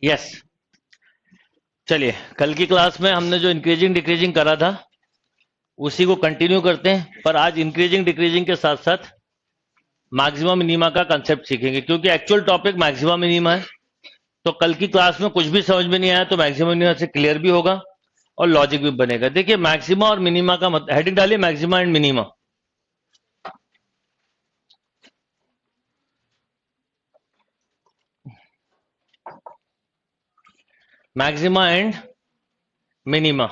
Yes. चलिए, कल की क्लास में हमने जो इंक्रीजिंग डिक्रीजिंग करा था उसी को कंटिन्यू करते हैं, पर आज इंक्रीजिंग डिक्रीजिंग के साथ साथ मैक्सिमम मिनिमा का कंसेप्ट सीखेंगे, क्योंकि एक्चुअल टॉपिक मैक्सिमम मिनिमा है। तो कल की क्लास में कुछ भी समझ में नहीं आया तो मैक्सिमम मिनिमा से क्लियर भी होगा और लॉजिक भी बनेगा। देखिए, मैक्सिमा और मिनिमा का मतलब, हेडिंग डालिए maxima and minima. Maxima and minima.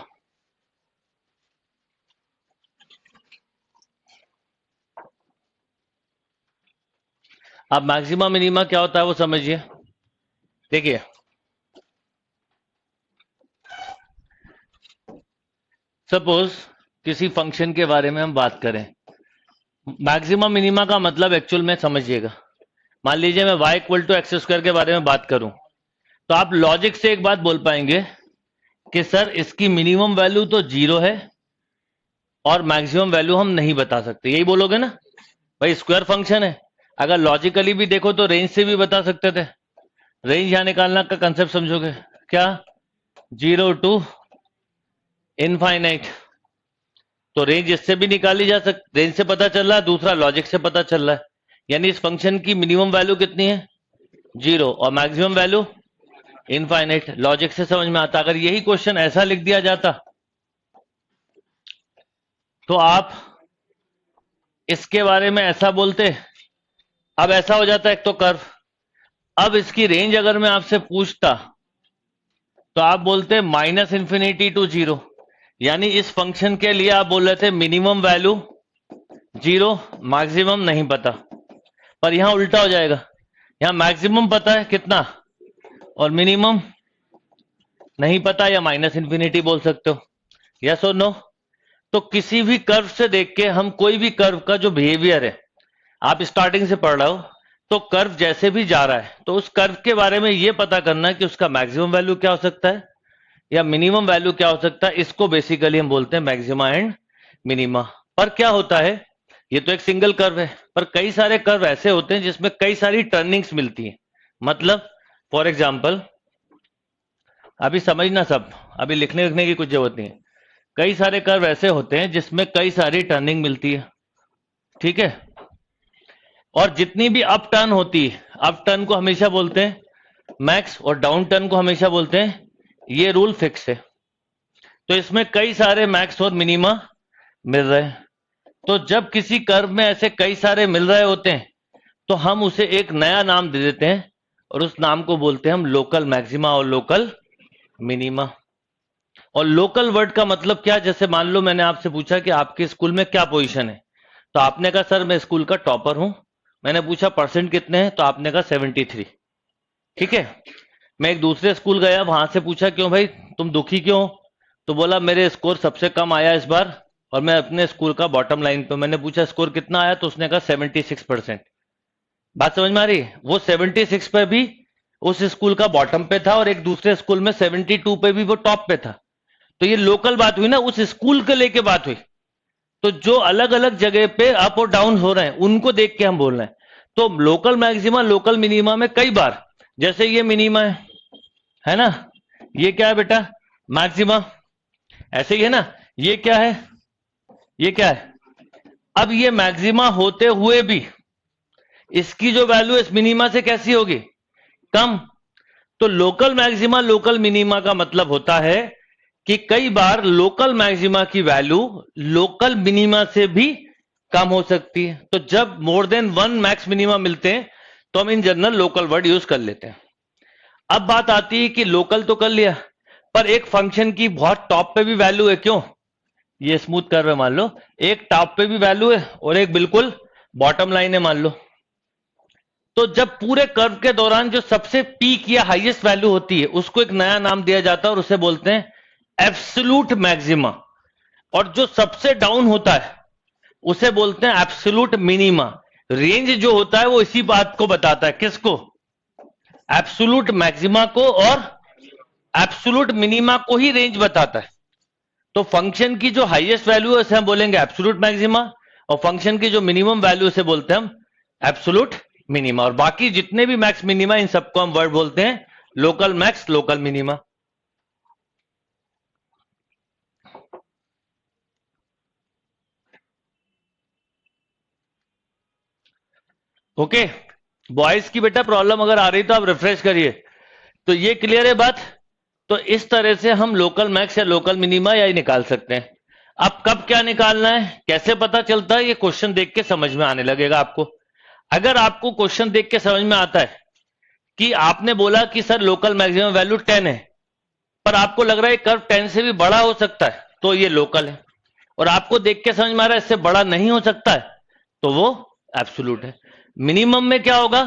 अब मैक्सिमा मिनिमा क्या होता है वो समझिए। देखिए, सपोज किसी फंक्शन के बारे में हम बात करें, मैक्सिमम मिनिमा का मतलब एक्चुअल में समझिएगा। मान लीजिए मैं y equal to x square के बारे में बात करूं, तो आप लॉजिक से एक बात बोल पाएंगे कि सर इसकी मिनिमम वैल्यू तो 0 है और मैक्सिमम वैल्यू हम नहीं बता सकते, यही बोलोगे ना भाई, स्क्वायर फंक्शन है। अगर लॉजिकली भी देखो तो रेंज से भी बता सकते थे। रेंज यहां निकालना का कंसेप्ट समझोगे क्या? 0 टू इनफाइनाइट। तो रेंज इससे भी निकाली जा सकती, रेंज से पता चल रहा है, दूसरा लॉजिक से पता चल रहा है। यानी इस फंक्शन की मिनिमम वैल्यू कितनी है? 0, और मैक्सिमम वैल्यू इनफाइनाइट। लॉजिक से समझ में आता। अगर यही क्वेश्चन ऐसा लिख दिया जाता तो आप इसके बारे में ऐसा बोलते। अब ऐसा हो जाता है, एक तो कर्व, अब इसकी रेंज अगर मैं आपसे पूछता तो आप बोलते माइनस इंफिनिटी टू 0। यानी इस फंक्शन के लिए आप बोल रहे थे मिनिमम वैल्यू 0, मैक्सिमम नहीं पता। पर यहां उल्टा हो जाएगा, यहां मैक्सिमम पता है कितना और मिनिमम नहीं पता, या माइनस इंफिनिटी बोल सकते हो। यस और नो? तो किसी भी कर्व से देख के हम कोई भी कर्व का जो बिहेवियर है, आप स्टार्टिंग से पढ़ रहे हो, तो कर्व जैसे भी जा रहा है तो उस कर्व के बारे में यह पता करना कि उसका मैक्सिमम वैल्यू क्या हो सकता है या मिनिमम वैल्यू क्या हो सकता है। इसको बेसिकली हम बोलते हैं मैक्सिमा एंड मिनिमा। पर क्या होता है, ये तो एक सिंगल कर्व है, पर कई सारे कर्व ऐसे होते हैं जिसमें कई सारी टर्निंग्स मिलती हैं। मतलब फॉर एग्जाम्पल, अभी समझना सब, अभी लिखने लिखने की कुछ जरूरत नहीं है। कई सारे कर्व ऐसे होते हैं जिसमें कई सारी टर्निंग मिलती है, ठीक है। और जितनी भी अप टर्न होती है, अप टर्न को हमेशा बोलते हैं मैक्स और डाउन टर्न को हमेशा बोलते हैं, ये रूल फिक्स है। तो इसमें कई सारे मैक्स और मिनिमा मिल रहे हैं। तो जब किसी कर्व में ऐसे कई सारे मिल रहे होते हैं तो हम उसे एक नया नाम दे देते हैं और उस नाम को बोलते हैं हम लोकल मैक्सिमा और लोकल मिनिमा। और लोकल वर्ड का मतलब क्या? जैसे मान लो मैंने आपसे पूछा कि आपके स्कूल में क्या पोजीशन है, तो आपने कहा सर मैं स्कूल का टॉपर हूं। मैंने पूछा परसेंट कितने हैं, तो आपने कहा 73, ठीक है। मैं एक दूसरे स्कूल गया, वहां से पूछा क्यों भाई तुम दुखी क्यों? तो बोला मेरे स्कोर सबसे कम आया इस बार और मैं अपने स्कूल का बॉटम लाइन पे। मैंने पूछा स्कोर कितना आया, तो उसने कहा 76%। बात समझ में आ रही है? वो 76 पे भी उस स्कूल का बॉटम पे था और एक दूसरे स्कूल में 72 पे भी वो टॉप पे था। तो ये लोकल बात हुई ना, उस स्कूल के लेके बात हुई। तो जो अलग अलग जगह पे अप और डाउन हो रहे हैं उनको देख के हम बोल रहे हैं। तो लोकल मैक्सिमा लोकल मिनिमा में कई बार, जैसे ये मिनिमा है ना, ये क्या है बेटा? मैक्सिमा। ऐसे ही है ना, ये क्या है? ये क्या है? अब ये मैक्सिमा होते हुए भी इसकी जो वैल्यू इस मिनिमा से कैसी होगी? कम। तो लोकल मैक्सिमा लोकल मिनिमा का मतलब होता है कि कई बार लोकल मैक्सिमा की वैल्यू लोकल मिनिमा से भी कम हो सकती है। तो जब more than one max minima मिलते हैं तो हम in general local word use कर लेते हैं। अब बात आती है कि लोकल तो कर लिया, पर एक फंक्शन की बहुत टॉप पे भी वैल्यू है। क्यों? ये स्मूथ कर्व है मान लो, एक टॉप पे भी वैल्यू है और एक बिल्कुल बॉटम लाइन है मान लो। तो जब पूरे कर्व के दौरान जो सबसे पीक या हाईएस्ट वैल्यू होती है उसको एक नया नाम दिया जाता है और उसे बोलते हैं एब्सोल्यूट मैक्सिमा। और जो सबसे डाउन होता है उसे बोलते हैं एब्सोल्यूट मिनिमा। रेंज जो होता है वो इसी बात को बताता है, किसको? एब्सोल्यूट मैक्सिमा को और एब्सोल्यूट मिनिमा को ही रेंज बताता है। तो फंक्शन की जो हाईएस्ट वैल्यू है उसे हम बोलेंगे एब्सोल्यूट मैक्सिमा और फंक्शन की जो मिनिमम वैल्यू उसे बोलते हैं हम एब्सोल्यूट मिनिमा। और बाकी जितने भी मैक्स मिनिमा इन सबको हम वर्ड बोलते हैं local max, local minima. Okay, boys की बेटा प्रॉब्लम अगर आ रही तो आप रिफ्रेश करिए। तो ये क्लियर है बात। तो इस तरह से हम लोकल मैक्स या लोकल मिनिमा या निकाल सकते हैं। अब कब क्या निकालना है, कैसे पता चलता है, ये क्वेश्चन देख के समझ में आने लगेगा आपको। अगर आपको क्वेश्चन देख के समझ में आता है कि आपने बोला कि सर लोकल मैक्सिमम वैल्यू 10 है, पर आपको लग रहा है कर्व 10 से भी बड़ा हो सकता है, तो ये लोकल है। और आपको देख के समझ में आ रहा है इससे बड़ा नहीं हो सकता है, तो वो एब्सोल्यूट है। मिनिमम में क्या होगा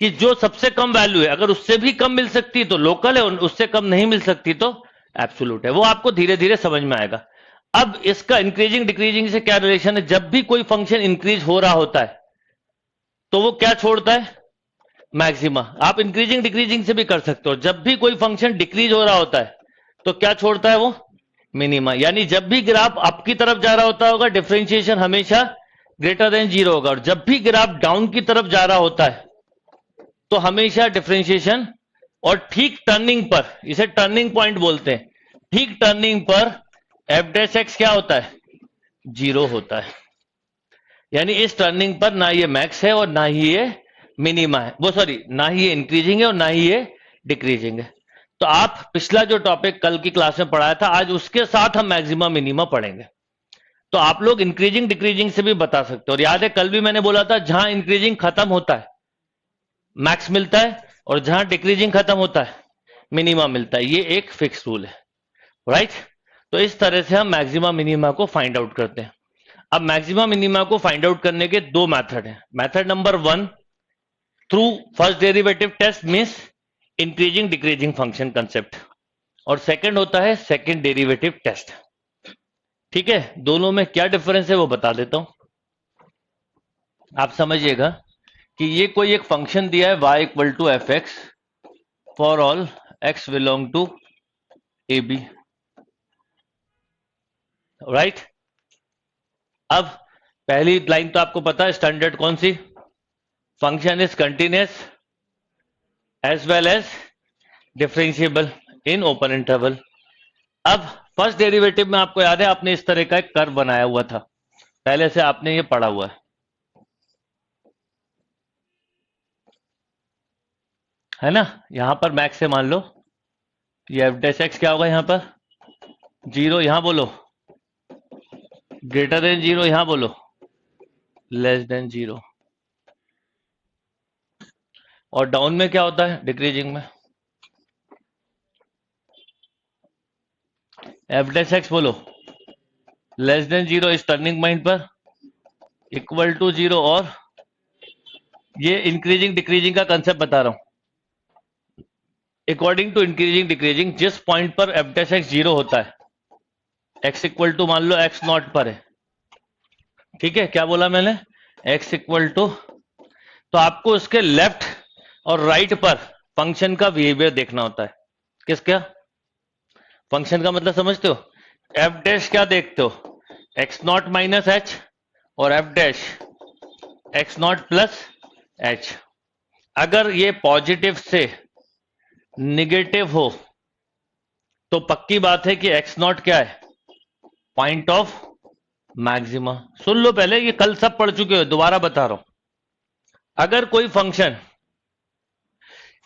कि जो सबसे कम वैल्यू है, अगर उससे भी कम मिल सकती है तो लोकल है, उससे कम नहीं मिल सकती तो एब्सोल्यूट है। वो आपको धीरे धीरे समझ में आएगा। अब इसका इंक्रीजिंग डिक्रीजिंग से क्या रिलेशन है? जब भी कोई फंक्शन इंक्रीज हो रहा होता है तो वो क्या छोड़ता है? मैक्सिमा। आप इंक्रीजिंग डिक्रीजिंग से भी कर सकते हो। जब भी कोई फंक्शन डिक्रीज हो रहा होता है तो क्या छोड़ता है वो? मिनिमा। यानी जब भी ग्राफ अप की तरफ जा रहा होता होगा डिफरेंशिएशन हमेशा ग्रेटर देन 0 होगा, और जब भी ग्राफ डाउन की तरफ जा रहा होता है तो हमेशा डिफरेंशिएशन, और ठीक टर्निंग पर, इसे टर्निंग पॉइंट बोलते हैं, ठीक टर्निंग पर एफ डैश एक्स क्या होता है? 0 होता है। यानी इस टर्निंग पर ना ये मैक्स है और ना ही ये मिनिमा है, वो सॉरी ना ही ये इंक्रीजिंग है और ना ही ये डिक्रीजिंग है। तो आप पिछला जो टॉपिक कल की क्लास में पढ़ाया था, आज उसके साथ हम मैक्सिमा मिनिमा पढ़ेंगे। तो आप लोग इंक्रीजिंग डिक्रीजिंग से भी बता सकते हो। और याद है कल भी मैंने बोला था जहां इंक्रीजिंग खत्म होता है मैक्स मिलता है, और जहां डिक्रीजिंग खत्म होता है मिनिमा मिलता है। ये एक फिक्स रूल है, राइट। तो इस तरह से हम मैक्सिमा मिनिमा को फाइंड आउट करते हैं। अब मैक्सिमा मिनिमा को फाइंड आउट करने के दो मेथड हैं। Method number 1 through first derivative test, means increasing decreasing function concept, और सेकंड होता है सेकंड डेरिवेटिव टेस्ट। ठीक है, दोनों में क्या डिफरेंस है वो बता देता हूं, आप समझिएगा कि ये कोई एक फंक्शन दिया है y equal to f x for all x belong to a b, right. अब पहली लाइन तो आपको पता है स्टैंडर्ड कौन सी, function is continuous as well as differentiable in open interval. अब फर्स्ट डेरिवेटिव में आपको याद है आपने इस तरह का एक कर्व बनाया हुआ था, पहले से आपने ये पढ़ा हुआ है ना। यहां पर मैक्स से मान लो ये एफ डैश एक्स क्या होगा, यहां पर 0, यहां बोलो ग्रेटर देन 0, यहां बोलो लेस देन 0। और डाउन में क्या होता है डिक्रीजिंग में? एफ डैश एक्स बोलो लेस देन 0 इस टर्निंग पॉइंट पर, इक्वल टू 0, और ये इंक्रीजिंग डिक्रीजिंग का कंसेप्ट बता रहा हूं। अकॉर्डिंग टू इंक्रीजिंग डिक्रीजिंग जिस पॉइंट पर एफ डैश एक्स 0 होता है, एक्स इक्वल टू मान लो एक्स नॉट पर है, ठीक है, क्या बोला मैंने, एक्स इक्वल टू, तो आपको उसके लेफ्ट और राइट पर फंक्शन का बिहेवियर देखना होता है। किसका? फंक्शन का मतलब समझते हो? एफ डैश क्या देखते हो, एक्स नॉट माइनस एच, और F dash x not plus H. अगर ये पॉजिटिव से निगेटिव हो तो पक्की बात है कि एक्स नॉट क्या है, पॉइंट ऑफ मैक्सिमा। सुन लो पहले, ये कल सब पढ़ चुके हो, दोबारा बता रहा हूं। अगर कोई फंक्शन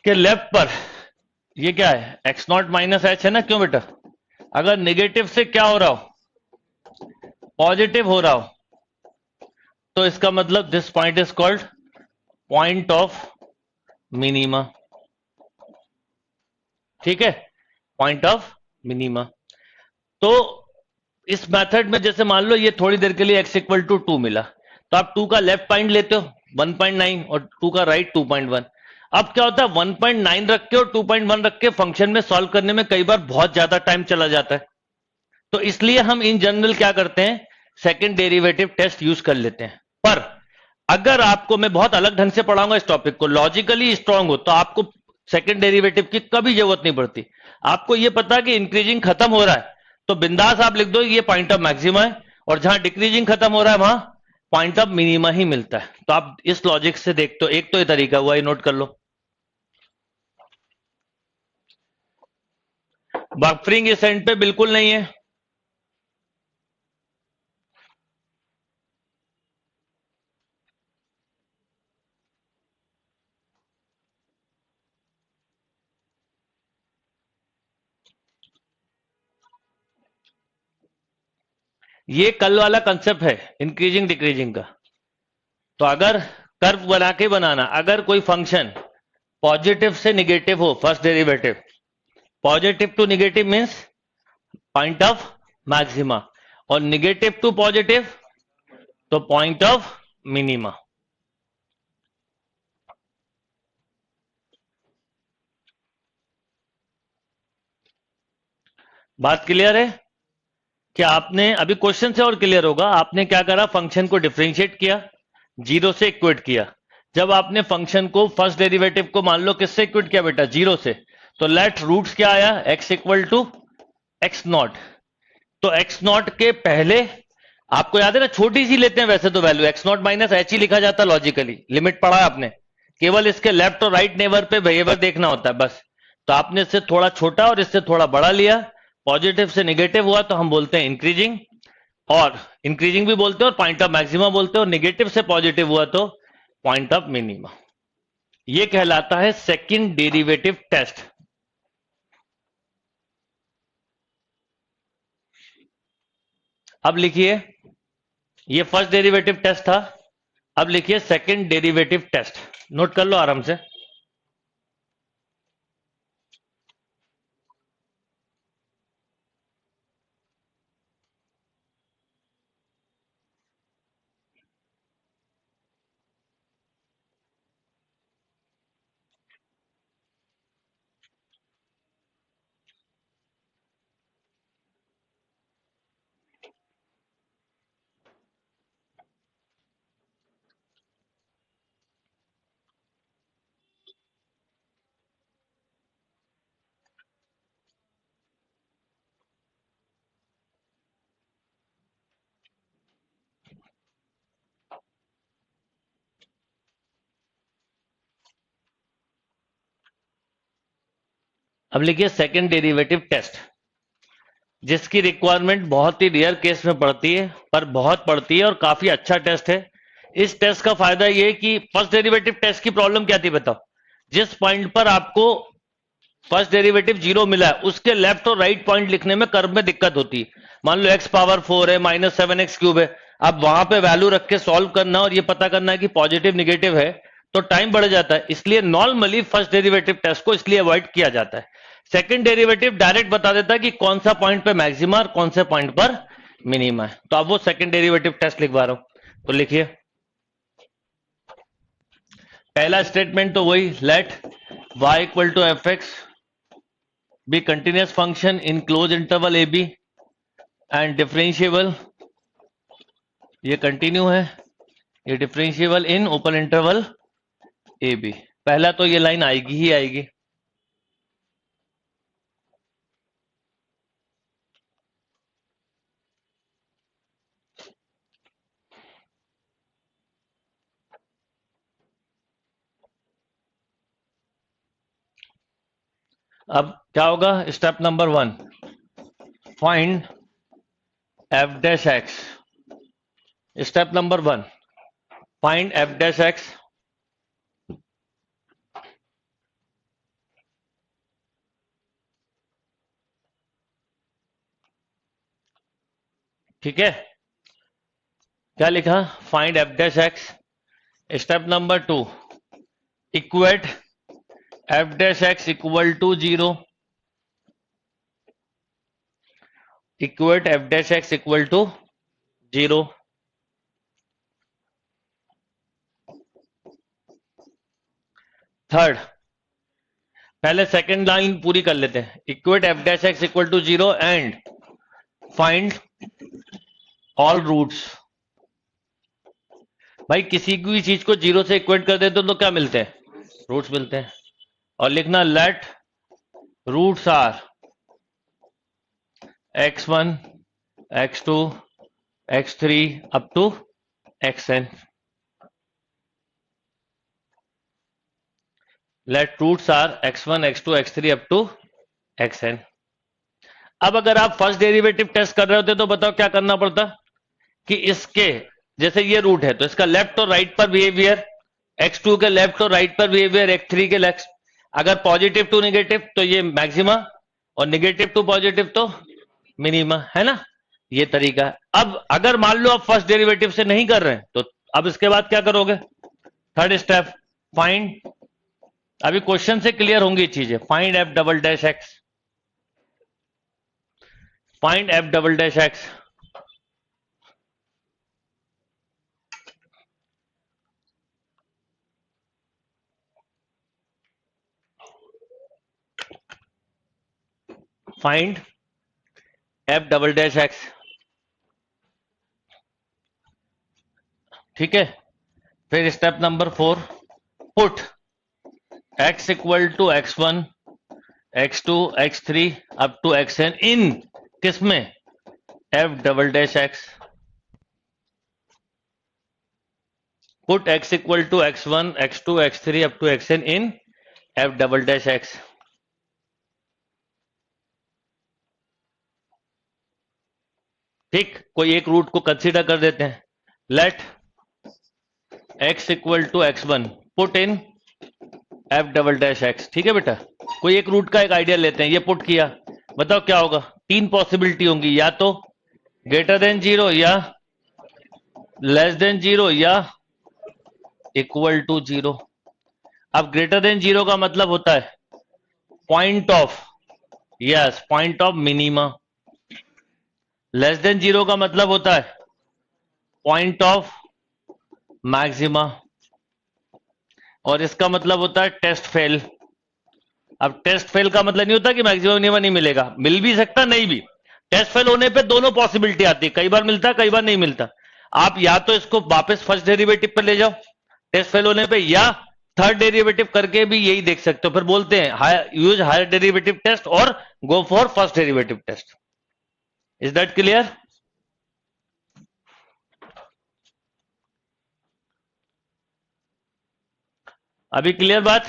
के लेफ्ट पर ये क्या है, एक्स नॉट माइनस एच है ना, क्यों बेटा? अगर नेगेटिव से क्या हो रहा हो, पॉजिटिव हो रहा हो, तो इसका मतलब this point is called point of minima. ठीक है, पॉइंट ऑफ मिनिमा। तो इस मेथड में जैसे मान लो ये थोड़ी देर के लिए x इक्वल टू 2 मिला, तो आप 2 का लेफ्ट पॉइंट लेते हो 1.9 और 2 का राइट 2.1। अब क्या होता है 1.9 रख के और 2.1 रख के फंक्शन में सॉल्व करने में कई बार बहुत ज्यादा टाइम चला जाता है, तो इसलिए हम इन जनरल क्या करते हैं, सेकंड डेरिवेटिव टेस्ट यूज कर लेते हैं। पर अगर आपको, मैं बहुत अलग ढंग से पढ़ाऊंगा इस टॉपिक को, लॉजिकली स्ट्रांग हो तो आपको सेकंड डेरिवेटिव की कभी जरूरत नहीं पड़ती। आपको यह पता कि इंक्रीजिंग खत्म हो रहा है तो बिंदास आप लिख दो ये पॉइंट ऑफ मैक्सिमा है, और जहां डिक्रीजिंग खत्म हो रहा है वहां पॉइंट ऑफ मिनिमा ही मिलता है। तो आप इस लॉजिक से देखते हो। एक तो ये तरीका हुआ, ये नोट कर लो। बफरिंग इस एंड पे बिल्कुल नहीं है। ये कल वाला कंसेप्ट है इंक्रीजिंग डिक्रीजिंग का। तो अगर कर्व बना के बनाना, अगर कोई फंक्शन पॉजिटिव से निगेटिव हो, first derivative positive to negative means point of maxima, और निगेटिव टू पॉजिटिव तो पॉइंट ऑफ मिनिमा। बात क्लियर है? क्या आपने अभी क्वेश्चन से और क्लियर होगा। आपने क्या करा, फंक्शन को डिफरेंशिएट किया, जीरो से इक्वेट किया। जब आपने फंक्शन को फर्स्ट डेरिवेटिव को मान लो किससे इक्वेट किया बेटा, जीरो से, तो लेट रूट्स क्या आया, x equal to x nought. तो एक्स नॉट के पहले आपको याद है ना, छोटी सी लेते हैं वैसे तो value, x naught minus h ही लिखा जाता लॉजिकली, लिमिट पढ़ा है आपने, केवल इसके लेफ्ट और राइट नेबर पे बिहेवियर देखना होता है बस। तो आपने इससे थोड़ा छोटा और इससे थोड़ा बड़ा लिया, पॉजिटिव से निगेटिव हुआ तो हम बोलते हैं इंक्रीजिंग, और इंक्रीजिंग भी बोलते हैं और पॉइंट ऑफ मैक्सिमा बोलते हैं, और निगेटिव से पॉजिटिव हुआ तो पॉइंट ऑफ मिनिमा। ये कहलाता है सेकंड डेरिवेटिव टेस्ट। अब लिखिए, ये फर्स्ट डेरिवेटिव टेस्ट था, अब लिखिए सेकंड डेरिवेटिव टेस्ट, नोट कर लो आराम से। अब लिखिए सेकंड डेरिवेटिव टेस्ट, जिसकी रिक्वायरमेंट बहुत ही रेयर केस में पड़ती है, पर बहुत पड़ती है और काफी अच्छा टेस्ट है। इस टेस्ट का फायदा यह है कि फर्स्ट डेरिवेटिव टेस्ट की प्रॉब्लम क्या थी बताओ, जिस पॉइंट पर आपको फर्स्ट डेरिवेटिव जीरो मिला है उसके लेफ्ट और राइट पॉइंट लिखने में कर्व में दिक्कत होती है। मान लो एक्स पावर 4 है, माइनस 7x क्यूब है, अब वहां पे वैल्यू रख के सॉल्व करना और ये पता करना है कि पॉजिटिव निगेटिव है, तो टाइम बढ़ जाता है। इसलिए नॉर्मली फर्स्ट डेरिवेटिव टेस्ट को इसलिए अवॉइड किया जाता है। सेकंड डेरिवेटिव डायरेक्ट बता देता है कि कौन सा पॉइंट पे मैक्सिमा और कौन से पॉइंट पर मिनिमा है। तो अब वो सेकंड डेरिवेटिव टेस्ट लिखवा रहा हूं, तो लिखिए पहला स्टेटमेंट तो वही, let y equal to f x be continuous function in closed interval ab and differentiable, ये कंटिन्यू है, ये differentiable in open interval a b. पहला तो ये लाइन आएगी ही आएगी। अब क्या होगा, step number 1, find f dash x. Step number 1, find f dash x. ठीक है, क्या लिखा, find f dash x. Step number 2, equate f dash x equal to 0, equate f dash x equal to 0। Third, पहले second line पूरी कर लेते हैं, equate f dash x equal to 0 and find all roots. भाई किसी भी चीज को जीरो से इक्वेट कर देते तो क्या मिलते हैं, रूट्स मिलते हैं। और लिखना let roots are x1 x2 x3 up to xn। Let roots are x1 x2 x3 up to xn। अब अगर आप फर्स्ट डेरिवेटिव टेस्ट कर रहे होते तो बताओ क्या करना पड़ता कि इसके जैसे ये रूट है तो इसका लेफ्ट और राइट पर बिहेवियर, x2 के लेफ्ट और राइट पर बिहेवियर, x3 के लेफ्ट, अगर पॉजिटिव टू नेगेटिव तो ये मैक्सिमा और नेगेटिव टू पॉजिटिव तो मिनिमा, है ना। ये तरीका है। अब अगर मान लो आप फर्स्ट डेरिवेटिव से नहीं कर रहे हैं तो अब इसके बाद क्या करोगे, थर्ड स्टेप फाइंड, अभी क्वेश्चन से क्लियर होंगी चीजें, find f double dash x, find f double dash x. Find f double dash x, ठीक है। फिर step number 4, put x equal to x1, x2, x3 up to xn in किसमें, f double dash x। Put x equal to x1, x2, x3 up to xn in f double dash x। ठीक, कोई एक root को consider कर देते हैं, let x equal to x1 put in f double dash x, ठीक है बेटा। कोई एक रूट का एक आइडिया लेते हैं, ये पुट किया, बताओ क्या होगा, तीन पॉसिबिलिटी होंगी, या तो ग्रेटर देन 0 या लेस देन 0 या इक्वल टू 0। अब ग्रेटर देन 0 का मतलब होता है point of, yes point of minima. Less than 0 का मतलब होता है पॉइंट ऑफ मैक्सिमा, और इसका मतलब होता है टेस्ट फेल। अब टेस्ट फेल का मतलब नहीं होता कि मैक्सिमम मिनिमम नहीं मिलेगा, मिल भी सकता नहीं भी। टेस्ट फेल होने पे दोनों पॉसिबिलिटी आती है, कई बार मिलता है कई बार नहीं मिलता। आप या तो इसको वापस फर्स्ट डेरिवेटिव पर ले जाओ टेस्ट फेल होने पे, या थर्ड डेरिवेटिव करके भी यही देख सकते हो। फिर बोलते हैं यूज हायर डेरिवेटिव टेस्ट और go for first derivative test. Is that clear? अभी क्लियर बात?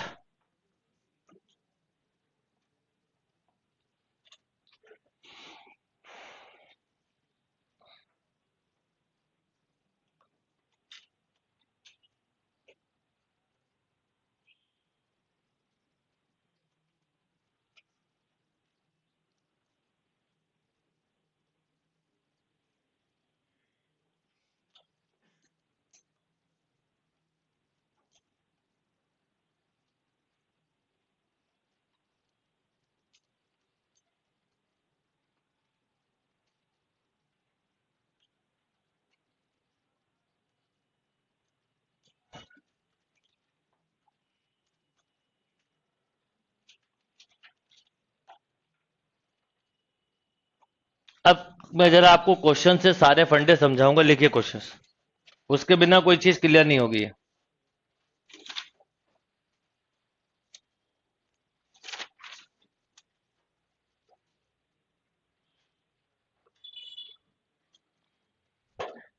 अब मैं जरा आपको क्वेश्चन से सारे फंडे समझाऊंगा, लिखिए क्वेश्चंस, उसके बिना कोई चीज क्लियर नहीं होगी।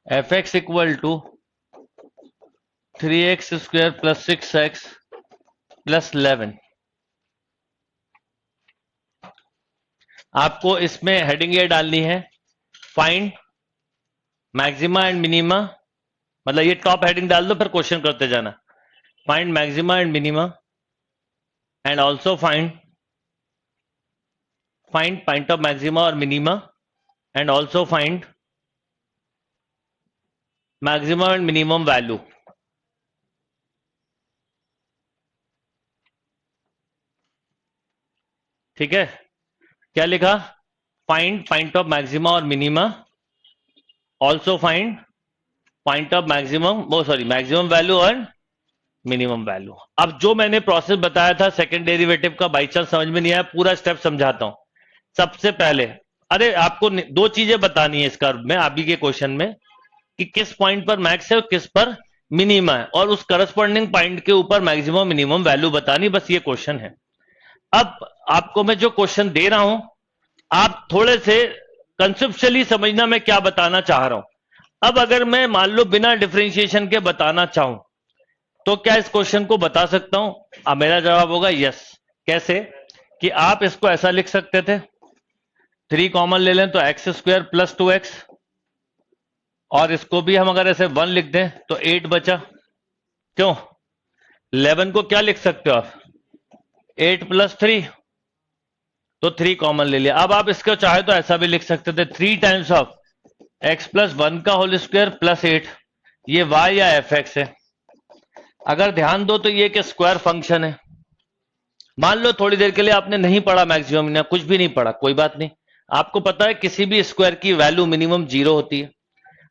F x equal to 3x square plus 6x plus 11। आपको इसमें हेडिंग ये डालनी है, फाइंड मैक्सिमा एंड मिनिमा, मतलब ये टॉप हेडिंग डाल दो फिर क्वेश्चन करते जाना। Find maxima and minima and also find point of maxima और minima and also find maximum and minimum value. ठीक है, क्या लिखा, फाइंड पॉइंट ऑफ मैक्सिमा और minima, also find point of maximum, वो सॉरी मैक्सिमम वैल्यू और minimum value. अब जो मैंने प्रोसेस बताया था सेकंड डेरिवेटिव का, बाई चांस समझ में नहीं आया, पूरा स्टेप समझाता हूं। सबसे पहले अरे आपको दो चीजें बतानी है इस कर्व में, अभी के क्वेश्चन में, कि किस पॉइंट पर मैक्स है और किस पर मिनिमा है, और उस करस्पॉन्डिंग पॉइंट के ऊपर मैक्सिमम मिनिमम वैल्यू बतानी, बस ये क्वेश्चन है। अब आपको मैं जो क्वेश्चन दे रहा हूं, आप थोड़े से कंसेप्चुअली समझना मैं क्या बताना चाह रहा हूं। अब अगर मैं मान लो बिना डिफरेंशिएशन के बताना चाहूं तो क्या इस क्वेश्चन को बता सकता हूं? अब मेरा जवाब होगा यस। कैसे? कि आप इसको ऐसा लिख सकते थे, 3 कॉमन ले लें तो एक्स स्क्वायर प्लस 2x, और इसको भी हम अगर ऐसे 1 लिख दें तो 8 बचा। क्यों? 11 को क्या लिख सकते हो आप? 8 प्लस 3, तो 3 कॉमन ले लिया। अब आप इसको चाहे तो ऐसा भी लिख सकते थे, 3 टाइम्स ऑफ एक्स प्लस 1 का होल स्क्वायर प्लस 8। ये y या एफ एक्स है। अगर ध्यान दो तो ये एक स्क्वायर फंक्शन है। मान लो थोड़ी देर के लिए आपने नहीं पढ़ा मैक्सिमम या कुछ भी नहीं पढ़ा, कोई बात नहीं। आपको पता है किसी भी स्क्वायर की वैल्यू मिनिमम 0 होती है।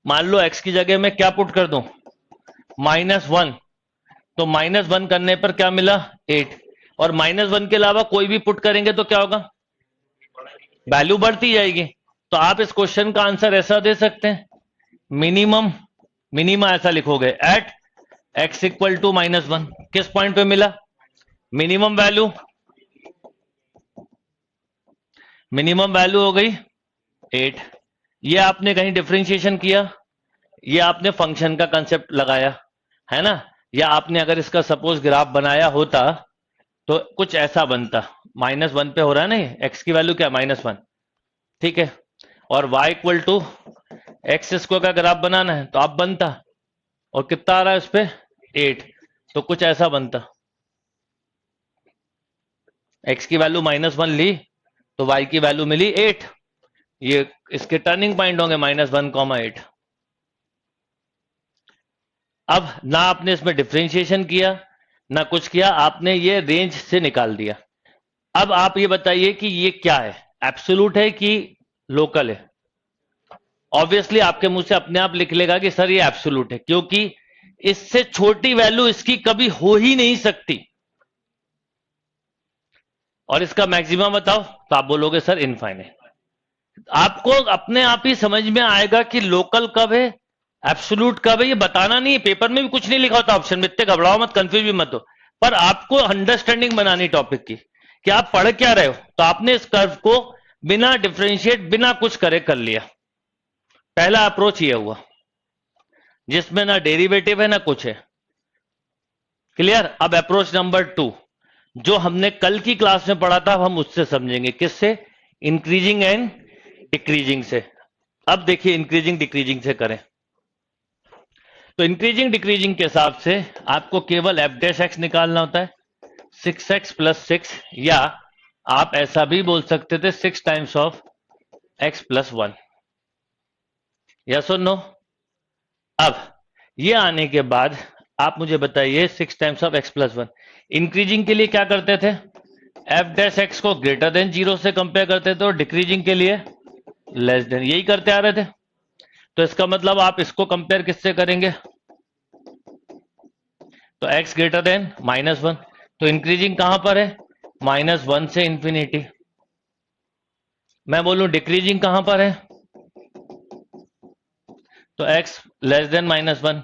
मान लो x की जगह मैं क्या पुट कर दूं? -1। तो -1 करने पर क्या मिला? 8। और -1 के अलावा कोई भी पुट करेंगे तो क्या होगा? वैल्यू बढ़ती जाएगी। तो आप इस क्वेश्चन का आंसर ऐसा दे सकते हैं, मिनिमम, मिनिमा ऐसा लिखोगे एट x इक्वल टू -1। किस पॉइंट पे मिला मिनिमम वैल्यू? मिनिमम वैल्यू हो गई 8। ये आपने कहीं डिफरेंशिएशन किया, ये आपने फंक्शन का कंसेप्ट लगाया, है ना? या आपने अगर इसका सपोज ग्राफ बनाया होता तो कुछ ऐसा बनता, -1 पे हो रहा है ना, एक्स की वैल्यू क्या? -1, ठीक है। और y equal to x square का ग्राफ बनाना है तो आप बनता, और कितना आ रहा है उस पे? 8। तो कुछ ऐसा बनता, x की वैल्यू -1 ली तो y की वैल्यू मिली 8। ये इसके टर्निंग पॉइंट होंगे -1, 8। अब ना आपने इसमें डिफरेंशिएशन किया ना कुछ किया, आपने ये रेंज से निकाल दिया। अब आप ये बताइए कि ये क्या है, एब्सोल्यूट है कि लोकल है? ऑब्वियसली आपके मुंह से अपने आप लिख लेगा कि सर ये एब्सोल्यूट है, क्योंकि इससे छोटी वैल्यू इसकी कभी हो ही नहीं सकती। और इसका मैक्सिमम बताओ तो आप बोलोगे सर इनफाइनाइट। आपको अपने आप ही समझ में आएगा कि लोकल कब है, एब्सोल्यूट कब है। ये बताना नहीं है, पेपर में भी कुछ नहीं लिखा होता ऑप्शन में, इतने घबराओ मत, कंफ्यूज भी मत हो। पर आपको अंडरस्टैंडिंग बनानी टॉपिक की कि आप पढ़ क्या रहे हो। तो आपने इस कर्व को बिना डिफरेंशिएट, बिना कुछ करे कर लिया। पहला अप्रोच ये हुआ जिसमें ना डेरिवेटिव है ना कुछ है। क्लियर? अब अप्रोच नंबर 2 जो हमने कल की क्लास में पढ़ा था, हम उससे समझेंगे। किससे? इंक्रीजिंग एंड डिक्रीजिंग से। अब देखिए इंक्रीजिंग डिक्रीजिंग से करें तो इंक्रीजिंग डिक्रीजिंग के हिसाब से आपको केवल एफ डैश एक्स निकालना होता है, 6x प्लस 6, या आप ऐसा भी बोल सकते थे 6 times of x plus 1। Yes और नो? अब ये आने के बाद आप मुझे बताइए 6 times of x plus 1, increasing के लिए क्या करते थे? एफ डैश एक्स को ग्रेटर देन 0 से कंपेयर करते थे, और डिक्रीजिंग के लिए लेस देन, यही करते आ रहे थे। तो इसका मतलब आप इसको कंपेयर किससे करेंगे? तो x ग्रेटर देन -1। तो इंक्रीजिंग कहां पर है? -1 से इंफिनिटी। मैं बोलूं डिक्रीजिंग कहां पर है? तो x लेस देन -1।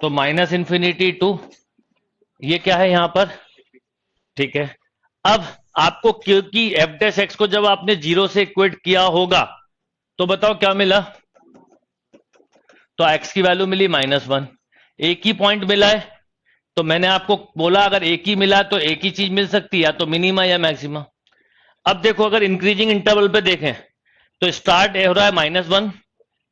तो माइनस इंफिनिटी टू, ये क्या है यहां पर? ठीक है। अब आपको, क्योंकि एफ डैश एक्स को जब आपने 0 से इक्वेट किया होगा तो बताओ क्या मिला? तो x की वैल्यू मिली -1। एक ही पॉइंट मिला है, तो मैंने आपको बोला अगर एक ही मिला तो एक ही चीज मिल सकती है, या तो मिनिमा या मैक्सिमा। अब देखो अगर इंक्रीजिंग इंटरवल पे देखें तो स्टार्ट हो रहा है -1,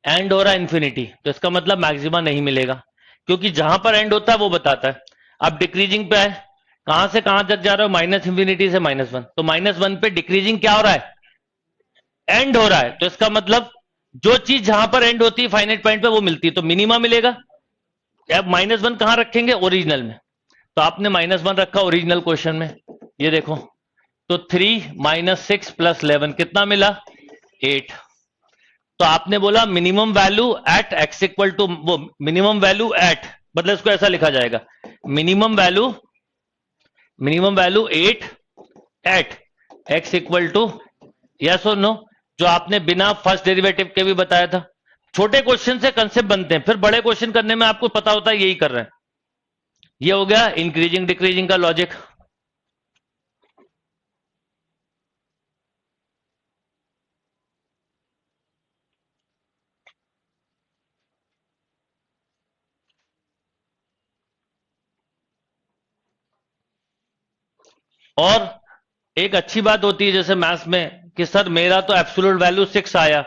एंड हो रहा है इंफिनिटी, तो इसका मतलब मैक्सिमा नहीं मिलेगा, क्योंकि जहां पर एंड होता है वो बताता है। अब डिक्रीजिंग पे है, कहां से कहां तक जा रहे हो? माइनस इंफिनिटी से -1। तो -1 पे डिक्रीजिंग क्या हो रहा है? एंड हो रहा है। तो इसका मतलब जो चीज जहां पर एंड होती है फाइनाइट पॉइंट पे वो मिलती है, तो मिनिमा मिलेगा। अब -1 कहां रखेंगे? ओरिजिनल में। तो आपने -1 रखा ओरिजिनल क्वेश्चन में, ये देखो। तो 3 - 6 + 11 कितना मिला? 8। तो आपने बोला minimum value at x equal to, वो मिनिमम वैल्यू एट, मतलब इसको ऐसा लिखा जाएगा, minimum value 8 at x equal to, yes और नो? जो आपने बिना फर्स्ट डेरिवेटिव के भी बताया था। छोटे क्वेश्चन से कंसेप्ट बनते हैं, फिर बड़े क्वेश्चन करने में आपको पता होता है यही कर रहे हैं। ये हो गया इंक्रीजिंग डिक्रीजिंग का लॉजिक। और एक अच्छी बात होती है, जैसे मैथ्स में कि सर मेरा तो एब्सोल्यूट वैल्यू 6 आया,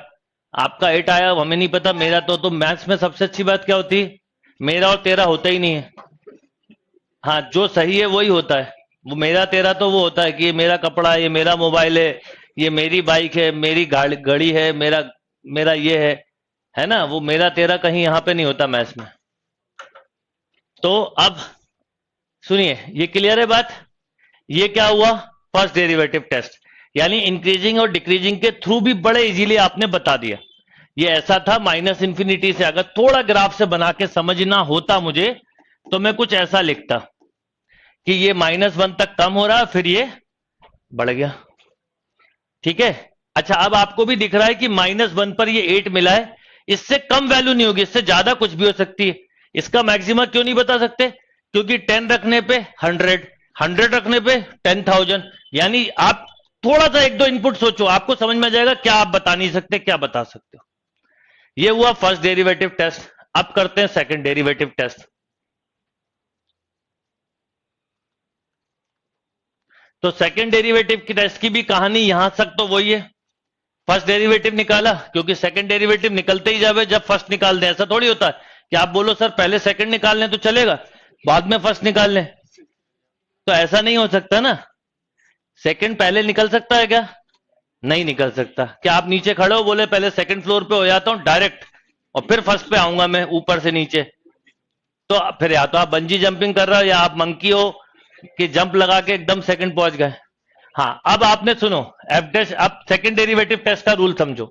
आपका 8 आया, हमें नहीं पता मेरा तो मैथ्स में सबसे अच्छी बात क्या होती है, मेरा और तेरा होता ही नहीं है। हाँ, जो सही है वही होता है। वो मेरा तेरा तो वो होता है कि ये मेरा कपड़ा है, ये मेरा मोबाइल है, ये मेरी बाइक है, मेरी घड़ी है, मेरा मेरा ये है ना। वो मेरा तेरा कहीं यहाँ पे नहीं होता मैथ्स में। तो अब सुनिए, ये क्लियर है बात। ये क्या हुआ, फर्स्ट डेरिवेटिव टेस्ट, यानी इंक्रीजिंग और डिक्रीजिंग के थ्रू भी बड़े इजीली आपने बता दिया। ये ऐसा था माइनस इंफिनिटी से, अगर थोड़ा ग्राफ से बना के समझना होता मुझे तो मैं कुछ ऐसा लिखता कि ये -1 तक कम हो रहा, फिर ये बढ़ गया। ठीक है। अच्छा, अब आपको भी दिख रहा है कि -1 पर ये 8 मिला है, इससे कम वैल्यू नहीं होगी, इससे ज्यादा कुछ भी हो सकती है। इसका मैक्सिमा क्यों नहीं बता सकते, क्योंकि 10 रखने पे 100, 100 रखने पे 10,000। यानी आप थोड़ा सा एक दो इनपुट सोचो, आपको समझ में आ जाएगा क्या आप बता नहीं सकते, क्या बता सकते हो। ये हुआ फर्स्ट डेरिवेटिव टेस्ट। अब करते हैं सेकंड डेरिवेटिव टेस्ट। तो सेकंड डेरिवेटिव की टेस्ट की भी कहानी यहां तक तो वही है। फर्स्ट डेरिवेटिव निकाला, क्योंकि सेकंड डेरिवेटिव निकलते ही जावे जब फर्स्ट निकाल दें। ऐसा थोड़ी होता है कि आप बोलो सर पहले सेकंड निकाल लें तो चलेगा, बाद में फर्स्ट निकाल लें, तो ऐसा नहीं हो सकता ना। सेकंड पहले निकल सकता है क्या, नहीं निकल सकता। क्या आप नीचे खड़े हो, बोले पहले सेकंड फ्लोर पे हो जाता हूं डायरेक्ट और फिर फर्स्ट पे आऊंगा मैं ऊपर से नीचे, तो फिर या तो आप बंजी जंपिंग कर रहे हो या आप मंकी हो कि जंप लगा के एकदम सेकंड पहुंच गए। हाँ, अब आपने सुनो एफ डैश, अब सेकंड डेरिवेटिव टेस्ट का रूल समझो।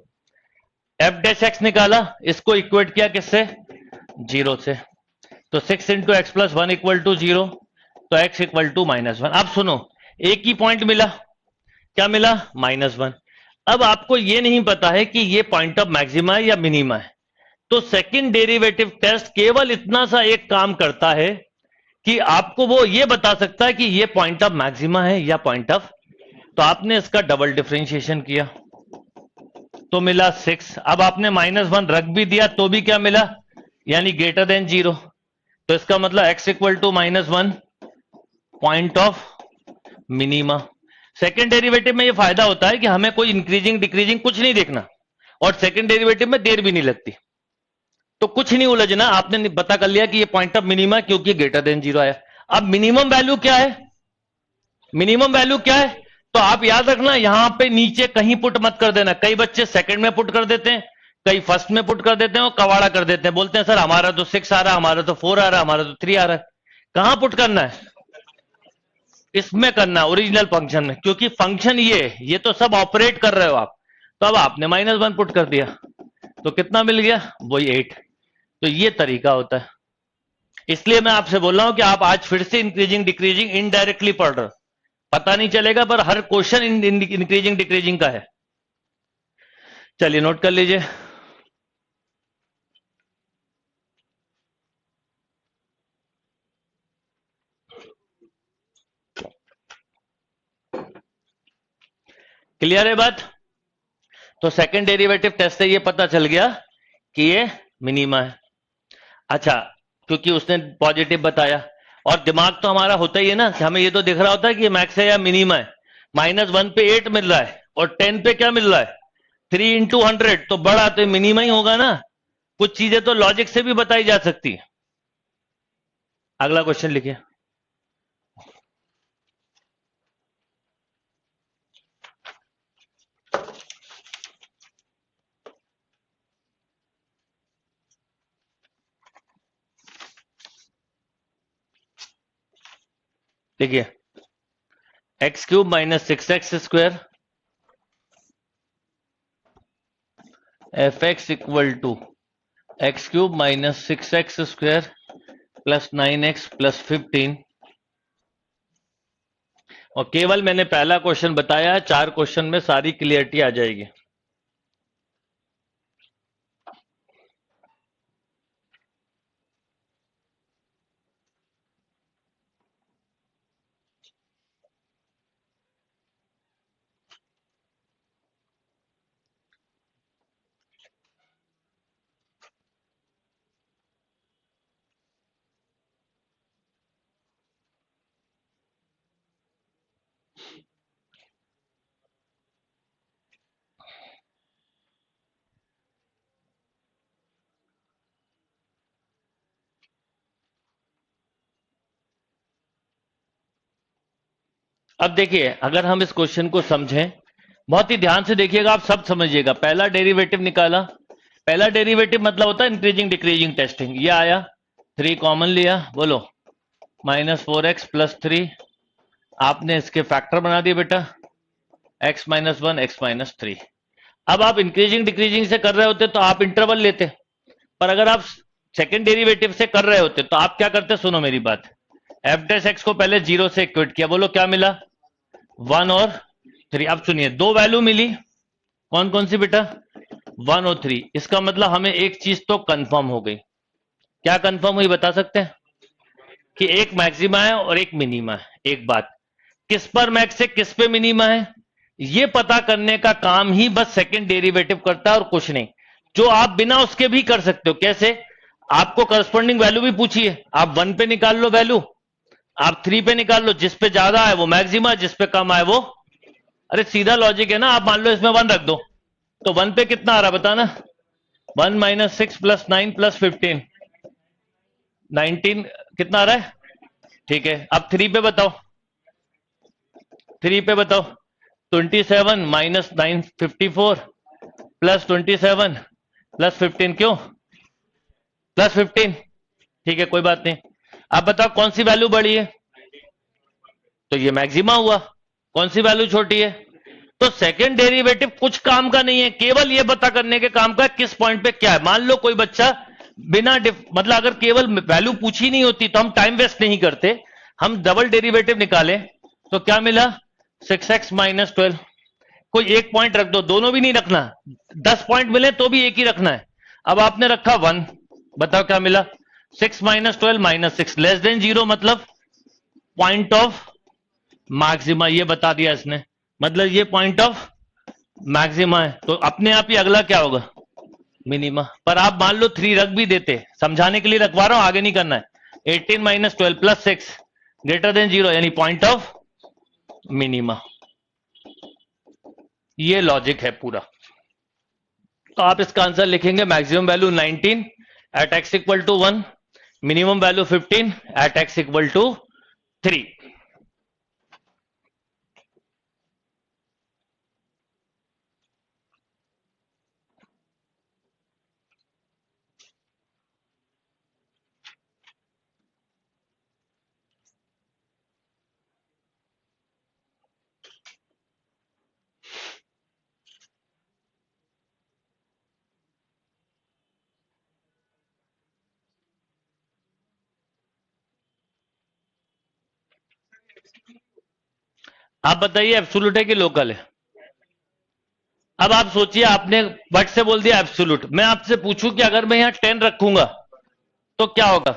एफ डैश एक्स निकाला, इसको इक्वेट किया किससे, 0 से। तो 6 into x plus 1 equal to 0, तो एक्स इक्वल टू -1। अब सुनो, एक ही पॉइंट मिला, क्या मिला, -1। अब आपको ये नहीं पता है कि ये पॉइंट ऑफ मैक्सिमा है या मिनिमा है। तो सेकंड डेरिवेटिव टेस्ट केवल इतना सा एक काम करता है कि आपको वो ये बता सकता है कि ये पॉइंट ऑफ मैक्सिमा है या पॉइंट ऑफ, तो आपने इसका डबल डिफरेंशिएशन किया तो मिला 6। अब आपने -1 रख भी दिया तो भी क्या मिला, यानी ग्रेटर देन 0। तो इसका मतलब x equal to -1 point of minima. Second derivative में ये फायदा होता है कि हमें कोई इंक्रीजिंग डिक्रीजिंग कुछ नहीं देखना, और सेकेंड डेरिवेटिव में देर भी नहीं लगती, तो कुछ नहीं उलझना, आपने पता कर लिया कि ये पॉइंट ऑफ मिनिमा क्योंकि ग्रेटर देन 0 आया। अब मिनिमम वैल्यू क्या है, मिनिमम वैल्यू क्या है, तो आप याद रखना यहां पे नीचे कहीं पुट मत कर देना। कई बच्चे सेकंड में पुट कर देते हैं, कई फर्स्ट में पुट कर देते हैं और कवाड़ा कर देते हैं, बोलते हैं सर हमारा तो 6 आ रहा, हमारा तो 4 आ रहा, हमारा तो 3 आ रहा है। कहां पुट करना है, इसमें करना ओरिजिनल फंक्शन में, क्योंकि फंक्शन ये तो सब ऑपरेट कर रहे हो आप। तो अब आपने -1 पुट कर दिया तो कितना मिल गया, वही 8। तो ये तरीका होता है। इसलिए मैं आपसे बोल रहा हूं कि आप आज फिर से इंक्रीजिंग डिक्रीजिंग इनडायरेक्टली पढ़ रहे हो, पता नहीं चलेगा पर हर क्वेश्चन इंक्रीजिंग डिक्रीजिंग का है। चलिए नोट कर लीजिए। क्लियर है बात। तो सेकंड डेरिवेटिव टेस्ट से ये पता चल गया कि ये मिनिमा है। अच्छा, क्योंकि उसने पॉजिटिव बताया, और दिमाग तो हमारा होता ही है ना कि हमें ये तो दिख रहा होता है कि ये मैक्स है या मिनिमा है। -1 पे 8 मिल रहा है और 10 पे क्या मिल रहा है, 3 इंटू 100, तो बड़ा तो मिनिमा ही होगा ना। कुछ चीजें तो लॉजिक से भी बताई जा सकती है। अगला क्वेश्चन लिखिए। देखिए, x³ -6x² fx equal to x³ -6x² plus 9x plus 15। और केवल मैंने पहला क्वेश्चन बताया है, 4 क्वेश्चन में सारी क्लियरिटी आ जाएगी। अब देखिए, अगर हम इस क्वेश्चन को समझें, बहुत ही ध्यान से देखिएगा, आप सब समझिएगा। पहला डेरिवेटिव निकाला, पहला डेरिवेटिव मतलब होता है इंक्रीजिंग डिक्रीजिंग टेस्टिंग। ये आया, 3 कॉमन लिया, बोलो -4x + 3, आपने इसके फैक्टर बना दिए बेटा, x - 1 x - 3। अब आप इंक्रीजिंग डिक्रीजिंग से कर रहे होते तो आप इंटरवल लेते, पर अगर आप सेकेंड डेरिवेटिव से कर रहे होते तो आप क्या करते, सुनो मेरी बात। f' को पहले 0 से इक्वेट किया, बोलो क्या मिला, 1 और 3। अब सुनिए, दो वैल्यू मिली, कौन कौन सी बेटा, 1 और 3। इसका मतलब हमें एक चीज तो कंफर्म हो गई। क्या कंफर्म हुई बता सकते हैं, कि एक मैक्सिमा है और एक मिनिमा है। एक बात, किस पर मैक्स है किस पे मिनिमा है, ये पता करने का काम ही बस सेकंड डेरिवेटिव करता है और कुछ नहीं। जो आप बिना उसके भी कर सकते हो। कैसे, आपको करस्पॉन्डिंग वैल्यू भी पूछिए, आप 1 पे निकाल लो वैल्यू, आप 3 पे निकाल लो, जिस पे ज्यादा है वो मैक्सिमा, जिस पे कम है वो, अरे सीधा लॉजिक है ना। आप मान लो इसमें 1 रख दो, तो 1 पे कितना आ रहा बताना, 1 - 6 + 9 + 15, 19 कितना आ रहा है, ठीक है। अब 3 पे बताओ, 3 पे बताओ, 27 - 9 54 + 27 + 15, क्यों +15, ठीक है कोई बात नहीं। अब बताओ कौन सी वैल्यू बड़ी है, तो ये मैक्सिमा हुआ। कौन सी वैल्यू छोटी है, तो सेकंड डेरिवेटिव कुछ काम का नहीं है, केवल ये पता करने के काम का किस पॉइंट पे क्या है। मान लो कोई बच्चा बिना मतलब अगर केवल वैल्यू पूछी नहीं होती तो हम टाइम वेस्ट नहीं करते, हम डबल डेरिवेटिव निकाले तो क्या मिला, 6x - 12। कोई एक पॉइंट रख दो, दोनों भी नहीं रखना, 10 पॉइंट मिले तो भी एक ही रखना है। अब आपने रखा 1, बताओ क्या मिला, 6 - 12 - 6 लेस देन 0, मतलब पॉइंट ऑफ मैक्सिमा। ये बता दिया इसने, मतलब ये पॉइंट ऑफ मैक्सिमा है, तो अपने आप ही अगला क्या होगा, मिनिमा। पर आप मान लो 3 रख भी देते, समझाने के लिए रखवा रहा हूं, आगे नहीं करना है। 18 - 12 + 6 > 0, यानी पॉइंट ऑफ मिनिमा। ये लॉजिक है पूरा। तो आप इसका आंसर लिखेंगे, maximum value 19 at x = 1, minimum value 15 at x = 3। आप बताइए एब्सोल्यूट है कि लोकल है। अब आप सोचिए, आपने बट से बोल दिया एब्सोल्यूट, मैं आपसे पूछूं कि अगर मैं यहां 10 रखूंगा तो क्या होगा,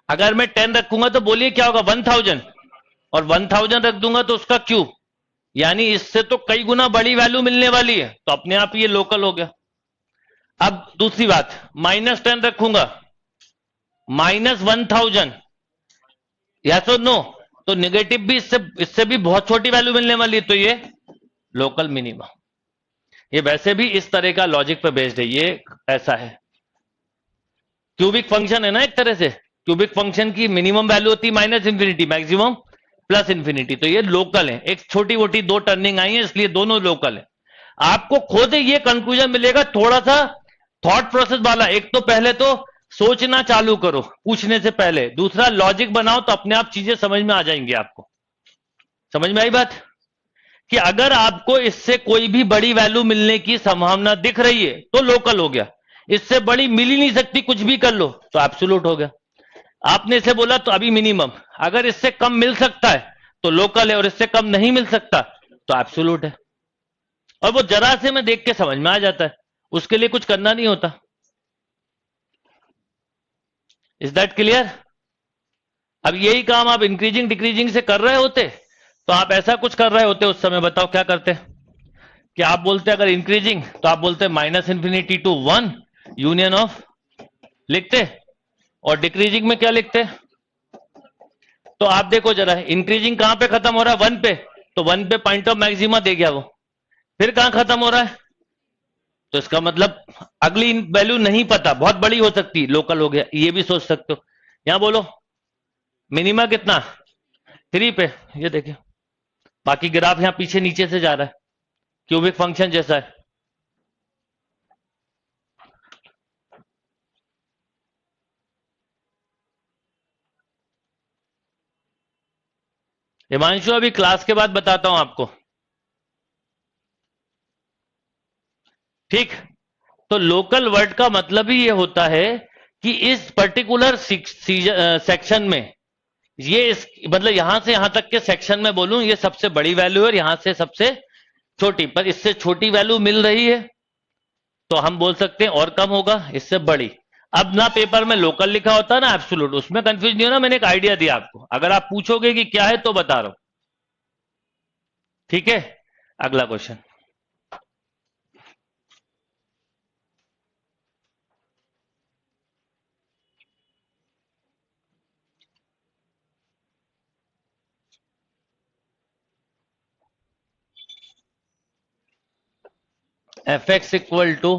अगर मैं 10 रखूंगा तो बोलिए क्या होगा, 1000, और 1000 रख दूंगा तो उसका क्यूब, यानी इससे तो कई गुना बड़ी वैल्यू मिलने वाली है, तो अपने आप ये लोकल हो गया। अब दूसरी बात, -10 रखूंगा, -1000, यस और नो, तो नेगेटिव भी इससे भी बहुत छोटी वैल्यू मिलने वाली है, तो ये लोकल मिनिमा। ये वैसे भी इस तरह का लॉजिक पे बेस्ड है, ये ऐसा है, क्यूबिक फंक्शन है ना एक तरह से। क्यूबिक फंक्शन की मिनिमम वैल्यू होती है -∞, मैक्सिमम +∞, तो ये लोकल है। एक छोटी मोटी दो टर्निंग आई है, इसलिए दोनों लोकल है। आपको खुद ये कंक्लूजन मिलेगा, थोड़ा सा थॉट प्रोसेस वाला। एक तो पहले तो सोचना चालू करो पूछने से पहले, दूसरा लॉजिक बनाओ, तो अपने आप चीजें समझ में आ जाएंगी। आपको समझ में आई बात, कि अगर आपको इससे कोई भी बड़ी वैल्यू मिलने की संभावना दिख रही है तो लोकल हो गया, इससे बड़ी मिल ही नहीं सकती, कुछ भी कर लो तो एब्सोल्यूट हो गया। आपने इसे बोला तो अभी मिनिमम, अगर इससे कम मिल सकता है तो लोकल है, और इससे कम नहीं मिल सकता तो एब्सोल्यूट है। और वो जरा से में देख के समझ में आ जाता है, उसके लिए कुछ करना नहीं होता। Is that clear. अब यही काम आप इंक्रीजिंग डिक्रीजिंग से कर रहे होते तो आप ऐसा कुछ कर रहे होते, उस समय बताओ क्या करते, कि आप बोलते अगर इंक्रीजिंग तो आप बोलते -∞ to 1 यूनियन ऑफ लिखते, और डिक्रीजिंग में क्या लिखते। तो आप देखो जरा, इंक्रीजिंग कहां पे खत्म हो रहा है, 1 पे, तो 1 पे पॉइंट ऑफ मैक्सिमा दे गया वो, फिर कहां खत्म हो रहा है, तो इसका मतलब अगली वैल्यू नहीं पता, बहुत बड़ी हो सकती, लोकल हो गया, ये भी सोच सकते हो। यहां बोलो मिनिमा कितना, 3 पे, ये देखिए बाकी ग्राफ यहां पीछे नीचे से जा रहा है, क्यूबिक फंक्शन जैसा है। हिमांशु अभी क्लास के बाद बताता हूं आपको, ठीक। तो लोकल वर्ड का मतलब ही ये होता है कि इस पर्टिकुलर सेक्शन में ये मतलब यहां से यहां तक के सेक्शन में बोलूं ये सबसे बड़ी वैल्यू है और यहां से सबसे छोटी, पर इससे छोटी वैल्यू मिल रही है तो हम बोल सकते हैं और कम होगा, इससे बड़ी। अब ना पेपर में लोकल लिखा होता है ना एब्सोल्यूट, उसमें कंफ्यूज नहीं होना, मैंने एक आइडिया दिया आपको, अगर आप पूछोगे कि क्या है तो बता रहा हूं, ठीक है। अगला question, f x equal to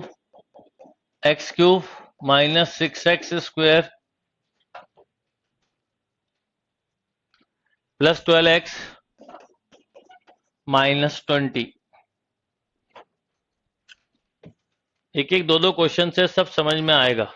x cube minus 6x square plus 12x minus 20। एक एक दो दो क्वेश्चन से सब समझ में आएगा।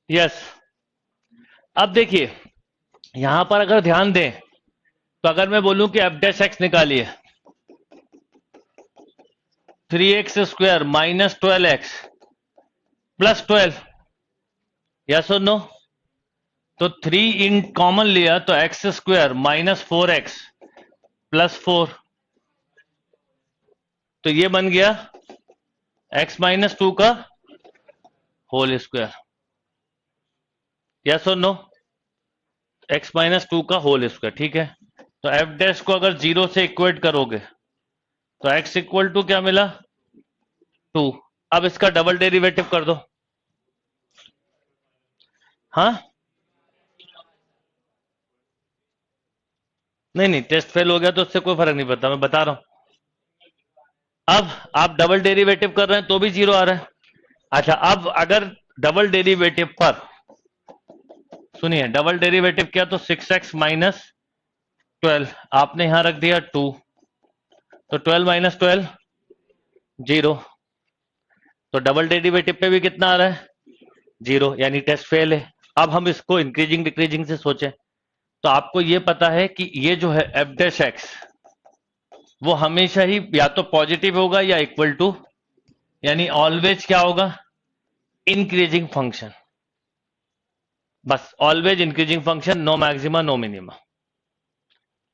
यस, अब देखिए यहां पर अगर ध्यान दें तो अगर मैं बोलूं कि एफ डैश एक्स निकालिए, 3x square minus 12x plus 12, yes और नो। तो 3 इन कॉमन लिया तो x square minus 4x plus 4, तो ये बन गया x माइनस 2 का होल स्क्वायर, यस और नो, x माइनस 2 का होल स्क्वायर, ठीक है। तो एफ डैश को अगर 0 से इक्वेट करोगे तो x इक्वल टू क्या मिला 2। अब इसका डबल डेरिवेटिव कर दो, हाँ नहीं नहीं, टेस्ट फेल हो गया तो उससे कोई फर्क नहीं पड़ता, मैं बता रहा हूं। अब आप डबल डेरिवेटिव कर रहे हैं तो भी 0 आ रहा है। अच्छा, अब अगर डबल डेरिवेटिव पर सुनिए, डबल डेरिवेटिव किया तो 6x माइनस 12, आपने यहां रख दिया 2, तो 12 माइनस 12 0, तो डबल डेरिवेटिव पे भी कितना आ रहा है 0, यानी टेस्ट फेल है। अब हम इसको इंक्रीजिंग डिक्रीजिंग से सोचें तो आपको यह पता है कि ये जो है एफ डैश एक्स वो हमेशा ही या तो पॉजिटिव होगा या इक्वल टू, यानी ऑलवेज क्या होगा इंक्रीजिंग फंक्शन, बस always increasing function, no maxima no minima.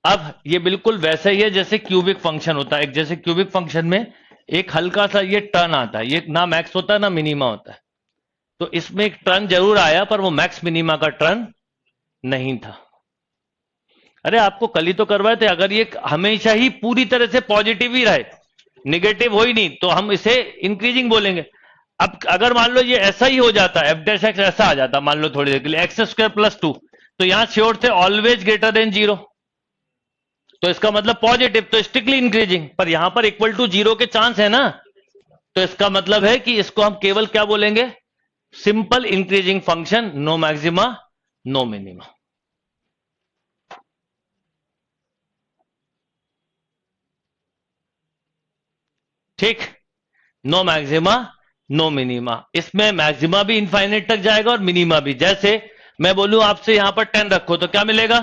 अब ये बिल्कुल वैसा ही है जैसे क्यूबिक फंक्शन होता है, जैसे क्यूबिक फंक्शन में एक हल्का सा ये टर्न आता है, ये ना मैक्स होता है ना मिनिमा होता है, तो इसमें एक टर्न जरूर आया पर वो मैक्स मिनिमा का टर्न नहीं था। अरे आपको कल ही तो करवाए थे, अगर ये हमेशा ही पूरी तरह से पॉजिटिव ही रहे, निगेटिव हो ही नहीं, तो हम इसे इंक्रीजिंग बोलेंगे। अब अगर मान लो ये ऐसा ही हो जाता है, एफ डैश एक्स ऐसा आ जाता, मान लो थोड़ी देर के लिए एक्स स्क्वायर प्लस 2, तो यहां श्योर थे ऑलवेज ग्रेटर देन 0, तो इसका मतलब पॉजिटिव, तो स्ट्रिक्टली इंक्रीजिंग, पर यहां पर इक्वल टू 0 के चांस है ना, तो इसका मतलब है कि इसको हम केवल क्या बोलेंगे, simple increasing function, no maxima no minima. ठीक, नो मैक्सिमा नो मिनिमा। इसमें मैक्सिमा भी इनफाइनाइट तक जाएगा और मिनिमा भी। जैसे मैं बोलूं आपसे यहां पर 10 रखो तो क्या मिलेगा?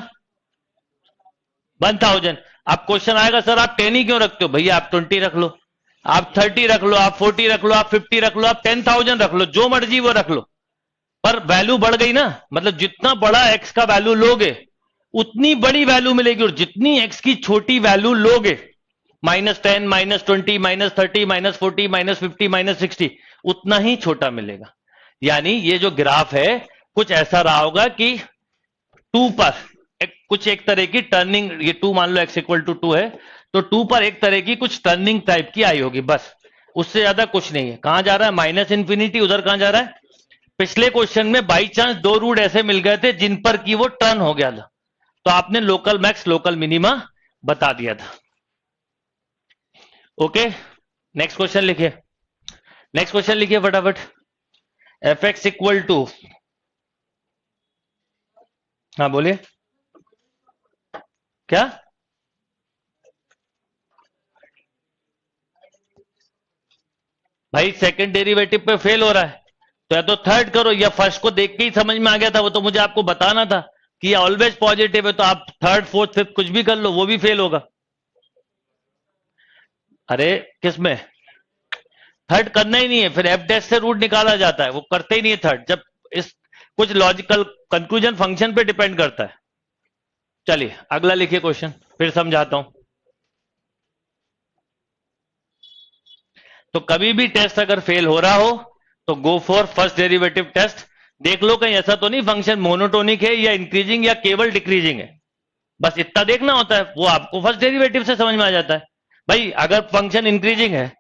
1000। अब क्वेश्चन आएगा सर आप 10 ही क्यों रखते हो? भैया आप 20 रख लो, आप 30 रख लो, आप 40 रख लो, आप 50 रख लो, आप 10,000 रख लो, जो मर्जी वो रख लो, पर वैल्यू बढ़ गई ना। मतलब जितना बड़ा एक्स का वैल्यू लोगे उतनी बड़ी वैल्यू मिलेगी, और जितनी एक्स की छोटी वैल्यू लोगे, -10, -20, -30, -40, -50, -60, उतना ही छोटा मिलेगा। यानी ये जो ग्राफ है कुछ ऐसा रहा होगा कि 2 पर कुछ एक तरह की टर्निंग, ये 2 मान लो x इक्वल टू 2 है, तो 2 पर एक तरह की कुछ टर्निंग टाइप की आई होगी, बस उससे ज्यादा कुछ नहीं है। कहां जा रहा है? Minus infinity. उधर कहां जा रहा है? पिछले क्वेश्चन में बाई चांस 2 रूट ऐसे मिल गए थे जिन पर की वो टर्न हो गया था, तो आपने लोकल मैक्स लोकल मिनिमा बता दिया था। ओके, नेक्स्ट क्वेश्चन लिखिए, नेक्स्ट क्वेश्चन लिखिए फटाफट। एफ एक्स इक्वल टू, हाँ बोलिए क्या? भाई सेकंड डेरिवेटिव पे फेल हो रहा है तो या तो थर्ड करो, या फर्स्ट को देख के ही समझ में आ गया था, वो तो मुझे आपको बताना था कि ये ऑलवेज पॉजिटिव है, तो आप थर्ड फोर्थ फिफ्थ कुछ भी कर लो, वो भी फेल होगा। अरे किसमें? थर्ड करना ही नहीं है, फिर एफ डैश से रूट निकाला जाता है, वो करते ही नहीं है थर्ड। जब इस कुछ लॉजिकल कंक्लूजन फंक्शन पे डिपेंड करता है। चलिए अगला लिखिए क्वेश्चन, फिर समझाता हूं। तो कभी भी टेस्ट अगर फेल हो रहा हो तो go for first derivative test. देख लो कहीं ऐसा तो नहीं फंक्शन मोनोटोनिक है या इंक्रीजिंग या केवल डिक्रीजिंग है, बस इतना देखना होता है, वो आपको फर्स्ट डेरिवेटिव से समझ में आ जाता है। भाई अगर फंक्शन इंक्रीजिंग है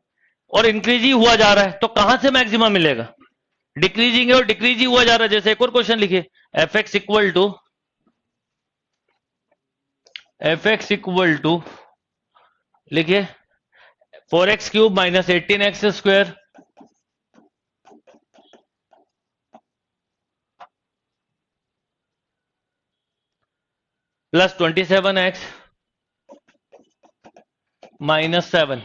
और इंक्रीज ही हुआ जा रहा है तो कहां से मैक्सिमम मिलेगा? डिक्रीजिंग है और डिक्रीज ही हुआ जा रहा है। जैसे एक और क्वेश्चन लिखिए, f x equal to, f x equal to लिखिए 4x³ minus 18x² plus 27x minus 7।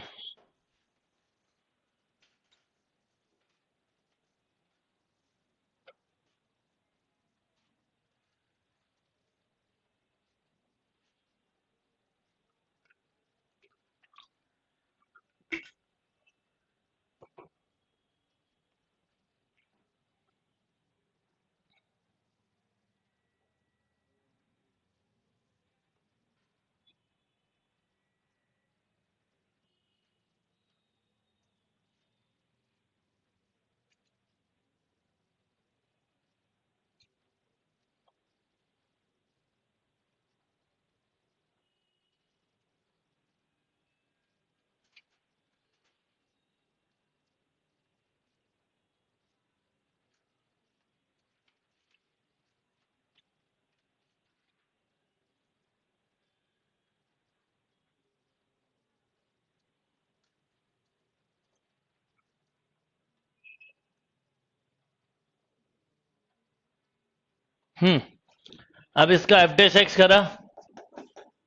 अब इसका एफ डैश एक्स करा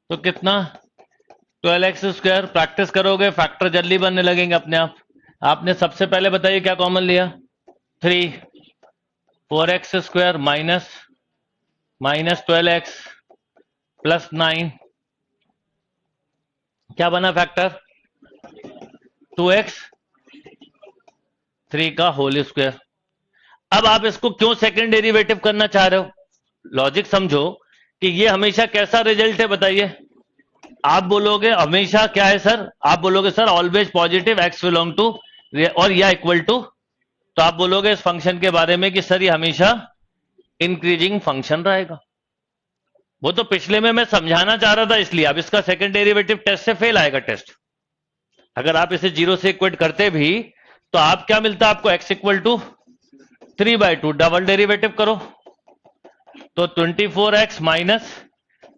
तो कितना? 12x²। प्रैक्टिस करोगे फैक्टर जल्दी बनने लगेंगे अपने आप। आपने सबसे पहले बताइए क्या कॉमन लिया? 3, 4x² minus minus 12x plus 9, क्या बना फैक्टर? 2x 3 का होल स्क्वायर। अब आप इसको क्यों सेकंड डेरिवेटिव करना चाह रहे हो? लॉजिक समझो कि ये हमेशा कैसा रिजल्ट है बताइए। आप बोलोगे हमेशा क्या है सर? आप बोलोगे sir always positive x belong to और या इक्वल टू, तो आप बोलोगे इस फंक्शन के बारे में कि सर ये हमेशा इंक्रीजिंग फंक्शन रहेगा। वो तो पिछले में मैं समझाना चाह रहा था इसलिए। अब इसका सेकंड डेरिवेटिव टेस्ट से फेल आएगा टेस्ट। अगर आप इसे 0 से इक्वेट करते भी तो आप क्या मिलता आपको? x equal to 3/2। Double derivative करो तो 24x माइनस,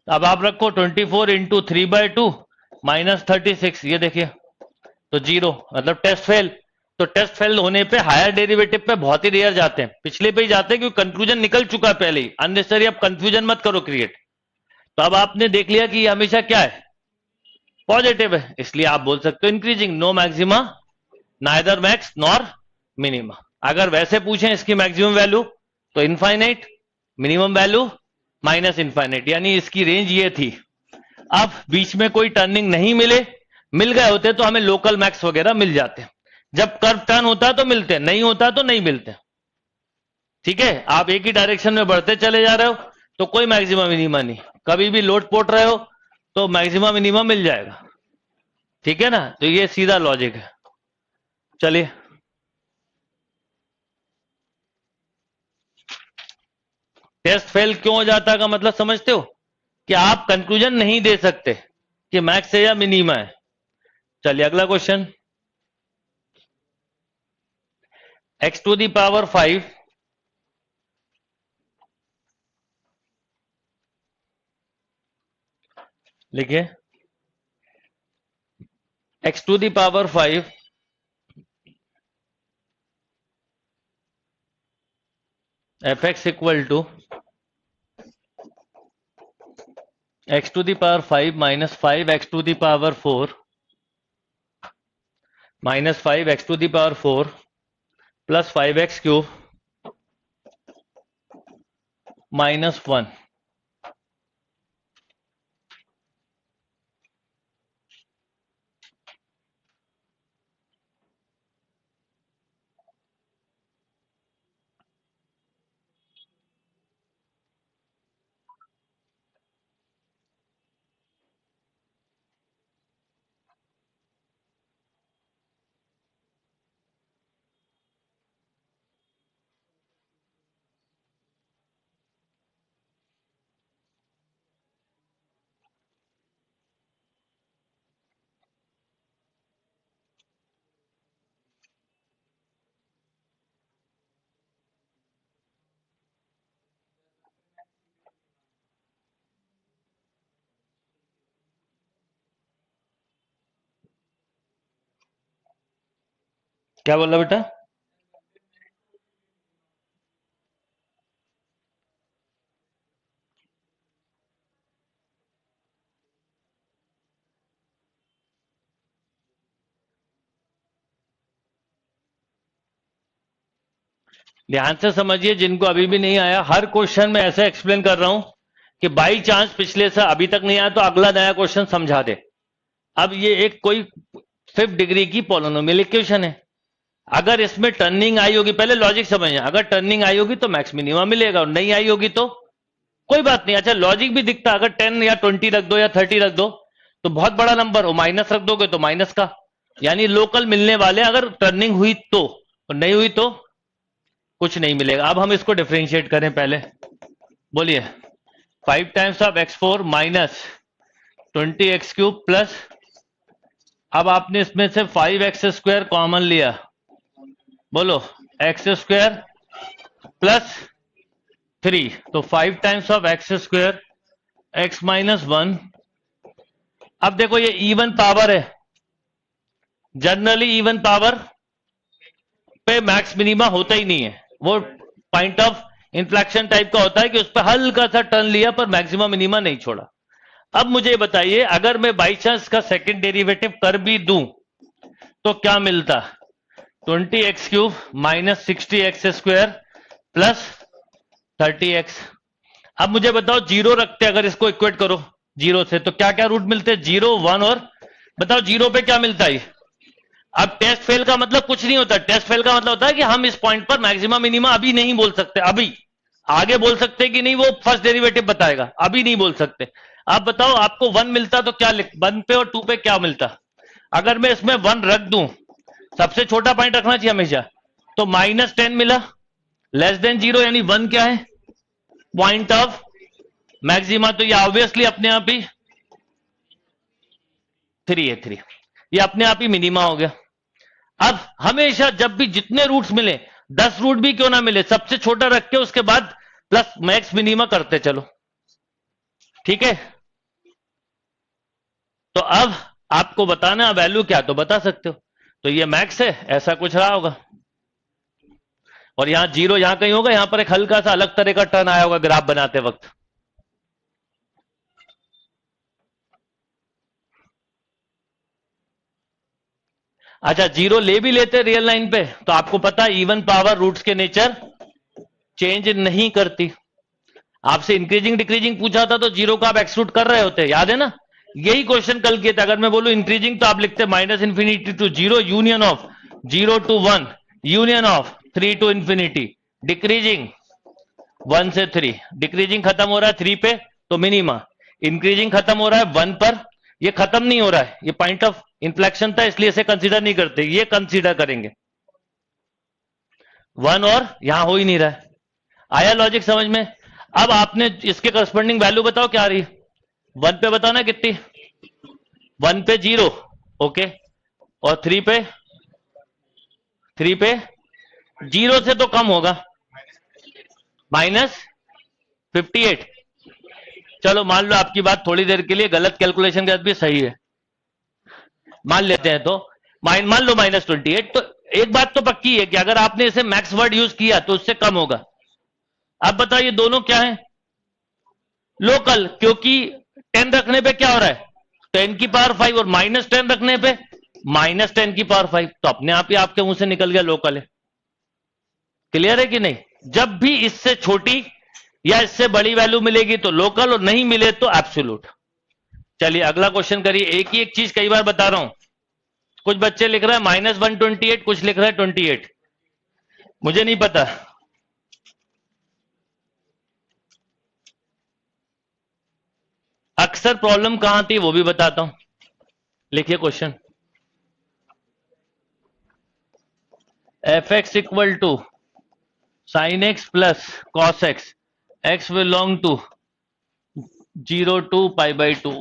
अब आप रखो 24 इंटू 3/2 माइनस 36, ये देखिए तो 0, मतलब टेस्ट फेल। तो टेस्ट फेल होने पे हायर डेरिवेटिव पे बहुत ही रेयर जाते हैं, पिछले पे ही जाते हैं क्योंकि कंक्लूजन निकल चुका है पहले ही। अननेसेसरी अब कंफ्यूजन मत करो क्रिएट। तो अब आपने देख लिया कि ये हमेशा क्या है? पॉजिटिव है, इसलिए आप बोल सकते हो increasing, no maxima no minima. Neither max nor minima. अगर वैसे पूछें इसकी मैक्सिमम वैल्यू तो infinite, minimum value minus infinite, यानी इसकी रेंज ये थी। अब बीच में कोई टर्निंग नहीं मिले, मिल गए होते तो हमें लोकल मैक्स वगैरह मिल जाते। जब कर्व टर्न होता है तो मिलते हैं, नहीं होता तो नहीं मिलते। ठीक है, आप एक ही डायरेक्शन में बढ़ते चले जा रहे हो तो कोई मैक्सिमम मिनिमा नहीं, कभी भी लोड पोट रहे हो तो मैक्सिमम मिनिमा मिल जाएगा। ठीक है ना, तो ये सीधा लॉजिक है। चलिए, टेस्ट फेल क्यों हो जाता है का मतलब समझते हो कि आप कंक्लूजन नहीं दे सकते कि मैक्स है या मिनिमा है। चलिए अगला question, x to the power 5 लिखिए, x to the power 5 fx equal to x to the power 5 minus 5x to the power 4 minus 5x to the power 4 plus 5x cube minus 1। क्या बोला बेटा? ध्यान से समझिए, जिनको अभी भी नहीं आया, हर क्वेश्चन में ऐसे एक्सप्लेन कर रहा हूं कि बाई चांस पिछले से अभी तक नहीं आया तो अगला नया क्वेश्चन समझा दे। अब ये एक कोई 5th डिग्री की पॉलिनोमियल इक्वेशन है, अगर इसमें टर्निंग आई होगी, पहले लॉजिक समझिए, अगर टर्निंग आई होगी तो मैक्स मिनिमा मिलेगा और नहीं आई होगी तो कोई बात नहीं। अच्छा, लॉजिक भी दिखता, अगर 10 या 20 रख दो या 30 रख दो तो बहुत बड़ा नंबर हो, माइनस रख दोगे तो माइनस का, यानी लोकल मिलने वाले, अगर टर्निंग हुई तो, और नहीं हुई तो कुछ नहीं मिलेगा। अब हम इसको डिफरेंशिएट करें, पहले बोलिए, 5 times of x4 minus 20x³ plus, अब आपने इसमें से 5x² कॉमन लिया, बोलो x² प्लस 3, तो 5 times of x² x minus 1। अब देखो ये इवन पावर है, जनरली इवन पावर पे मैक्स मिनिमा होता ही नहीं है, वो पॉइंट ऑफ इन्फ्लेक्शन टाइप का होता है कि उस पर हल्का सा टर्न लिया पर मैक्सिमम मिनिमा नहीं छोड़ा। अब मुझे बताइए, अगर मैं बाई चांस का सेकंड डेरिवेटिव कर भी दूं तो क्या मिलता? 20x³ minus 60x² plus 30x। अब मुझे बताओ, जीरो रखते अगर इसको इक्वेट करो जीरो से तो क्या क्या रूट मिलते? 0, 1 और बताओ जीरो पे क्या मिलता है? अब टेस्ट फेल का मतलब कुछ नहीं होता, टेस्ट फेल का मतलब होता है कि हम इस पॉइंट पर मैक्सिमम मिनिमा अभी नहीं बोल सकते, अभी आगे बोल सकते कि नहीं, वो फर्स्ट डेरिवेटिव बताएगा, अभी नहीं बोल सकते। आप बताओ, आपको 1 मिलता तो क्या लिख, 1 पे और 2 पे क्या मिलता? अगर मैं इसमें 1 रख दूं, सबसे छोटा पॉइंट रखना चाहिए हमेशा, तो -10 मिला, लेस देन 0, यानी 1 क्या है? पॉइंट ऑफ मैक्सिमा, तो ये ऑब्वियसली अपने आप ही 3 है, 3, ये अपने आप ही मिनिमा हो गया। अब हमेशा जब भी जितने रूट्स मिले, 10 रूट भी क्यों ना मिले, सबसे छोटा रख के उसके बाद प्लस मैक्स मिनिमा करते चलो, ठीक है? तो अब आपको बताना वैल्यू क्या, तो बता सकते हो, तो ये मैक्स है, ऐसा कुछ रहा होगा, और यहां 0 यहां कहीं होगा, यहां पर एक हल्का सा अलग तरह का टर्न आया होगा ग्राफ बनाते वक्त। अच्छा, जीरो ले भी लेते रियल लाइन पे तो आपको पता है इवन पावर रूट्स के नेचर चेंज नहीं करती। आपसे इंक्रीजिंग डिक्रीजिंग पूछा था तो जीरो का आप एक्सक्लूड कर रहे होते, याद है ना? यही क्वेश्चन कल किए थे। अगर मैं बोलूं इंक्रीजिंग तो आप लिखते minus infinity to zero union of zero to one union of three to infinity, decreasing one से थ्री, डिक्रीजिंग खत्म हो रहा है थ्री पे तो मिनिमा, इंक्रीजिंग खत्म हो रहा है वन पर, ये खत्म नहीं हो रहा है, ये पॉइंट ऑफ इन्फ्लेक्शन था इसलिए इसे कंसीडर नहीं करते, ये कंसीडर करेंगे वन, और यहां हो ही नहीं रहा है। आया लॉजिक समझ में? अब आपने इसके करस्पॉन्डिंग वैल्यू बताओ क्या आ रही है, वन पे बताओ ना कितनी, वन पे जीरो, ओके, और थ्री पे जीरो से तो कम होगा, -58। चलो मान लो आपकी बात थोड़ी देर के लिए गलत कैलकुलेशन के साथ भी सही है, मान लेते हैं, तो मान लो -28। तो एक बात तो पक्की है कि अगर आपने इसे मैक्स वर्ड यूज किया तो उससे कम होगा। अब बताइए दोनों क्या है, लोकल, क्योंकि 10 रखने पे क्या हो रहा है 10 की पावर 5 और -10 रखने पे -10 की पावर 5, तो अपने आप ही आपके मुंह से निकल गया लोकल है। क्लियर है कि नहीं? जब भी इससे छोटी या इससे बड़ी वैल्यू मिलेगी तो लोकल, और नहीं मिले तो एब्सोल्यूट। चलिए अगला क्वेश्चन करिए। एक ही एक चीज कई बार बता रहा हूं, कुछ बच्चे लिख रहे हैं -128, कुछ लिख रहे हैं 28, मुझे नहीं पता। अक्सर प्रॉब्लम कहां थी वो भी बताता हूं, लिखिए question. f(x) equal to sin x plus cos x, x belong to 0 to π/2।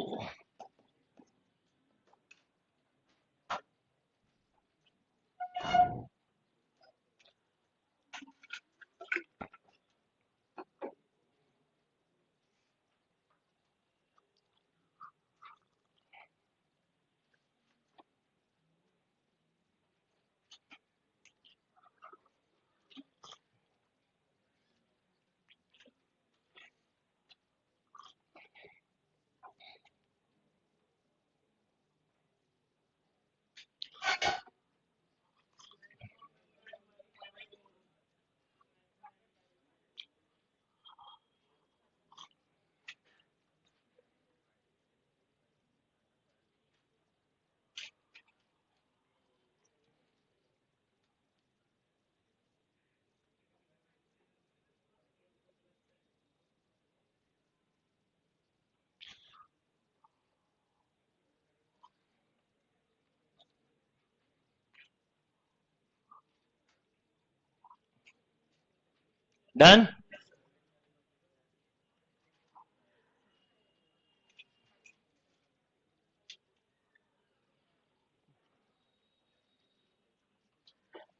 Done.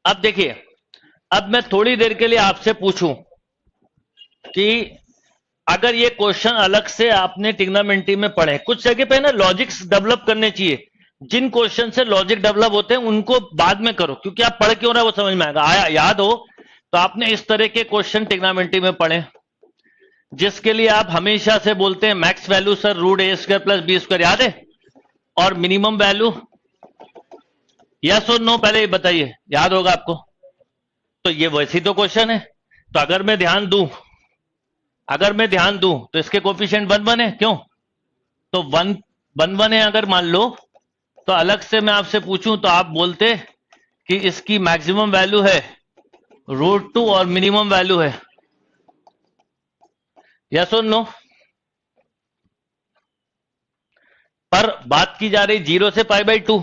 अब देखिए, अब मैं थोड़ी देर के लिए आपसे पूछूं कि अगर ये क्वेश्चन अलग से आपने ट्रिग्नोमेट्री में पढ़े, कुछ जगह पे ना लॉजिक्स डेवलप करने चाहिए, जिन क्वेश्चन से लॉजिक डेवलप होते हैं उनको बाद में करो, क्योंकि आप पढ़ क्यों रहे हो वो समझ में आएगा। आया याद हो तो आपने इस तरह के क्वेश्चन ट्रिग्नोमेट्री में पढ़े, जिसके लिए आप हमेशा से बोलते हैं max value sir √a² + b², याद है? और मिनिमम वैल्यू, यस और नो, पहले ये बताइए, याद होगा आपको? तो ये वैसी तो क्वेश्चन है। तो अगर मैं ध्यान दूं तो इसके कोफिशिएंट 1 है, क्यों? तो 1 है अगर मान लो, तो अलग से मैं आपसे पूछूं तो आप बोलते कि इसकी मैक्सिमम वैल्यू है √2 और मिनिमम वैल्यू है, यस और नो? पर बात की जा रही 0 से π/2,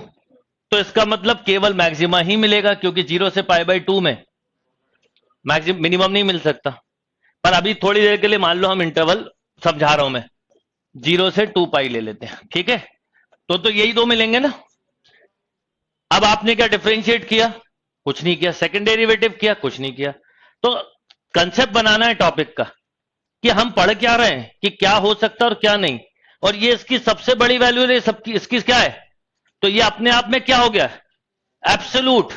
तो इसका मतलब केवल मैक्सिमा ही मिलेगा, क्योंकि 0 से π/2 में मिनिमम नहीं मिल सकता। पर अभी थोड़ी देर के लिए मान लो हम इंटरवल समझा रहा हूं मैं, 0 से 2π ले लेते हैं, ठीक है? तो यही दो मिलेंगे ना। अब आपने क्या डिफरेंशिएट किया? कुछ नहीं किया। सेकंड डेरिवेटिव किया? कुछ नहीं किया। तो कंसेप्ट बनाना है टॉपिक का कि हम पढ़ क्या रहे हैं, कि क्या हो सकता है और क्या नहीं, और ये इसकी सबसे बड़ी वैल्यू है, सबकी इसकी क्या है, तो ये अपने आप में क्या हो गया? एब्सोल्यूट।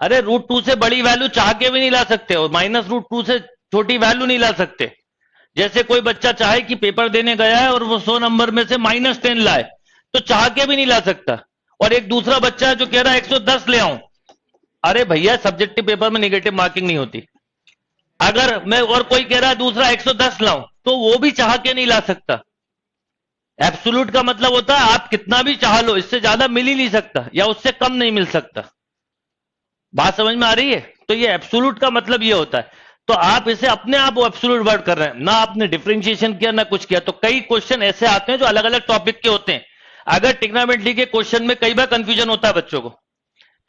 अरे √2 से बड़ी वैल्यू चाह के भी नहीं ला सकते, और -√2 से छोटी वैल्यू नहीं ला सकते। जैसे कोई बच्चा चाहे कि पेपर देने गया है और वो 100 नंबर में से -10 लाए, तो चाह के भी नहीं ला सकता। और एक दूसरा बच्चा है जो कह रहा है 110 ले आऊं। अरे भैया, सब्जेक्टिव पेपर में नेगेटिव मार्किंग नहीं होती। अगर मैं और कोई कह रहा है दूसरा 110 लाऊं, तो वो भी चाह के नहीं ला सकता। एब्सोल्यूट का मतलब होता है आप कितना भी चाह लो, इससे ज्यादा मिल ही नहीं सकता या उससे कम नहीं मिल सकता। बात समझ में आ रही है? तो ये एब्सोल्यूट का मतलब ये होता है। तो आप इसे अपने आप एब्सोल्यूट वर्ड कर रहे हैं ना, आपने डिफरेंशिएशन किया ना कुछ किया। तो कई क्वेश्चन ऐसे आते हैं जो अलग अलग टॉपिक के होते हैं। अगर ट्रिग्नोमेट्री के क्वेश्चन में कई बार कंफ्यूजन होता है बच्चों को,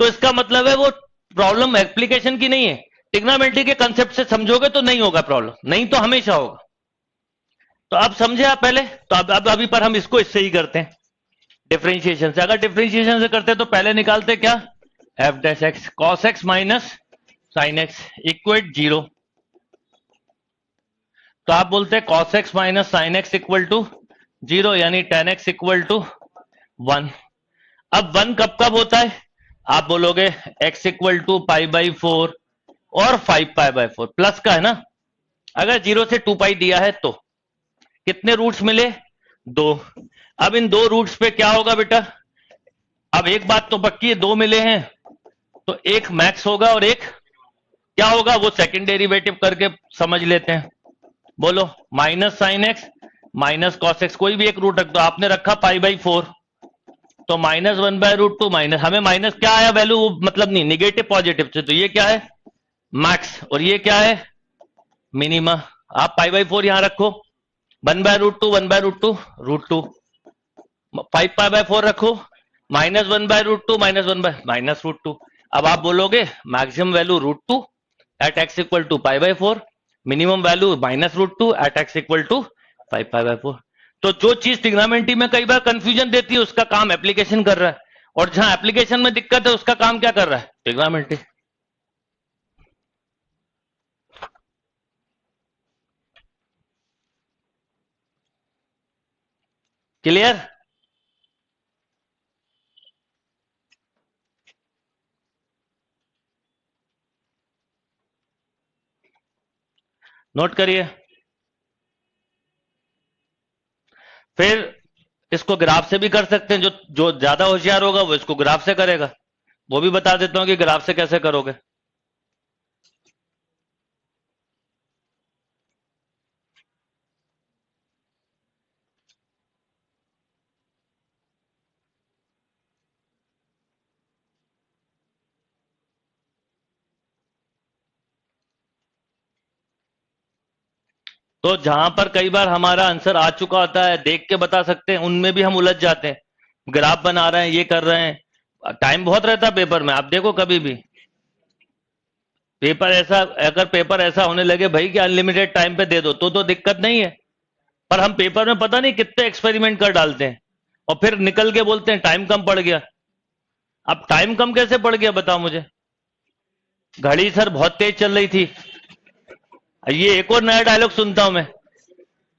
तो इसका मतलब है वो प्रॉब्लम एप्लीकेशन की नहीं है। ट्रिग्नोमेट्री के कंसेप्ट से समझोगे तो नहीं होगा प्रॉब्लम, नहीं तो हमेशा होगा। तो अब समझे आप पहले? तो अब अभी पर हम इसको इससे ही करते हैं, डिफरेंशिएशन से। अगर डिफरेंशिएशन से करते तो पहले निकालते क्या, f dash x cos x minus sine x equal 0। तो आप बोलते हैं cos x minus sine x equal to 0, यानी टेन एक्स इक्वल टू 1। अब 1 कब कब होता है? आप बोलोगे x equal to pi by 4 और 5 पाई बाई 4 प्लस का है ना। अगर 0 से 2 पाई दिया है तो कितने रूट्स मिले? 2। अब इन 2 रूट्स पे क्या होगा बेटा? अब एक बात तो पक्की है, 2 मिले हैं तो एक मैक्स होगा और एक क्या होगा, वो सेकंड डेरिवेटिव करके समझ लेते हैं। बोलो, minus sine x minus cos x, कोई भी एक रूट रख दो। आपने रखा पाई बाई 4, तो माइनस 1/√2 माइनस, हमें माइनस क्या आया वैल्यू, वो मतलब नहीं, निगेटिव पॉजिटिव से। तो ये क्या है? मैक्स, और ये क्या है? मिनिमा। आप पाई बाई 4 यहां रखो, 1/√2 1/√2 √2, 5 पाई बाई 4 रखो, माइनस 1/√2 माइनस 1 बाय माइनस √2। अब आप बोलोगे maximum value √2 at x equal to pi by 4, minimum value minus √2 at x equal to 5 pi by 4। तो जो चीज ट्रिग्नोमेट्री में कई बार कंफ्यूजन देती है, उसका काम एप्लीकेशन कर रहा है, और जहां एप्लीकेशन में दिक्कत है उसका काम क्या कर रहा है? ट्रिग्नोमेट्री। क्लियर? नोट करिए। फिर इसको ग्राफ से भी कर सकते हैं, जो जो ज्यादा होशियार होगा वो इसको ग्राफ से करेगा। वो भी बता देता हूं कि ग्राफ से कैसे करोगे। तो जहां पर कई बार हमारा आंसर आ चुका होता है, देख के बता सकते हैं, उनमें भी हम उलझ जाते हैं। ग्राफ बना रहे हैं, ये कर रहे हैं, टाइम बहुत रहता है पेपर में। आप देखो कभी भी पेपर ऐसा, अगर पेपर ऐसा होने लगे भाई कि अनलिमिटेड टाइम पे दे दो, तो दिक्कत नहीं है। पर हम पेपर में पता नहीं कितने एक्सपेरिमेंट कर डालते हैं और फिर निकल के बोलते हैं टाइम कम पड़ गया। अब टाइम कम कैसे पड़ गया बताओ मुझे? घड़ी सर बहुत तेज चल रही थी। ये एक और नया डायलॉग सुनता हूं मैं,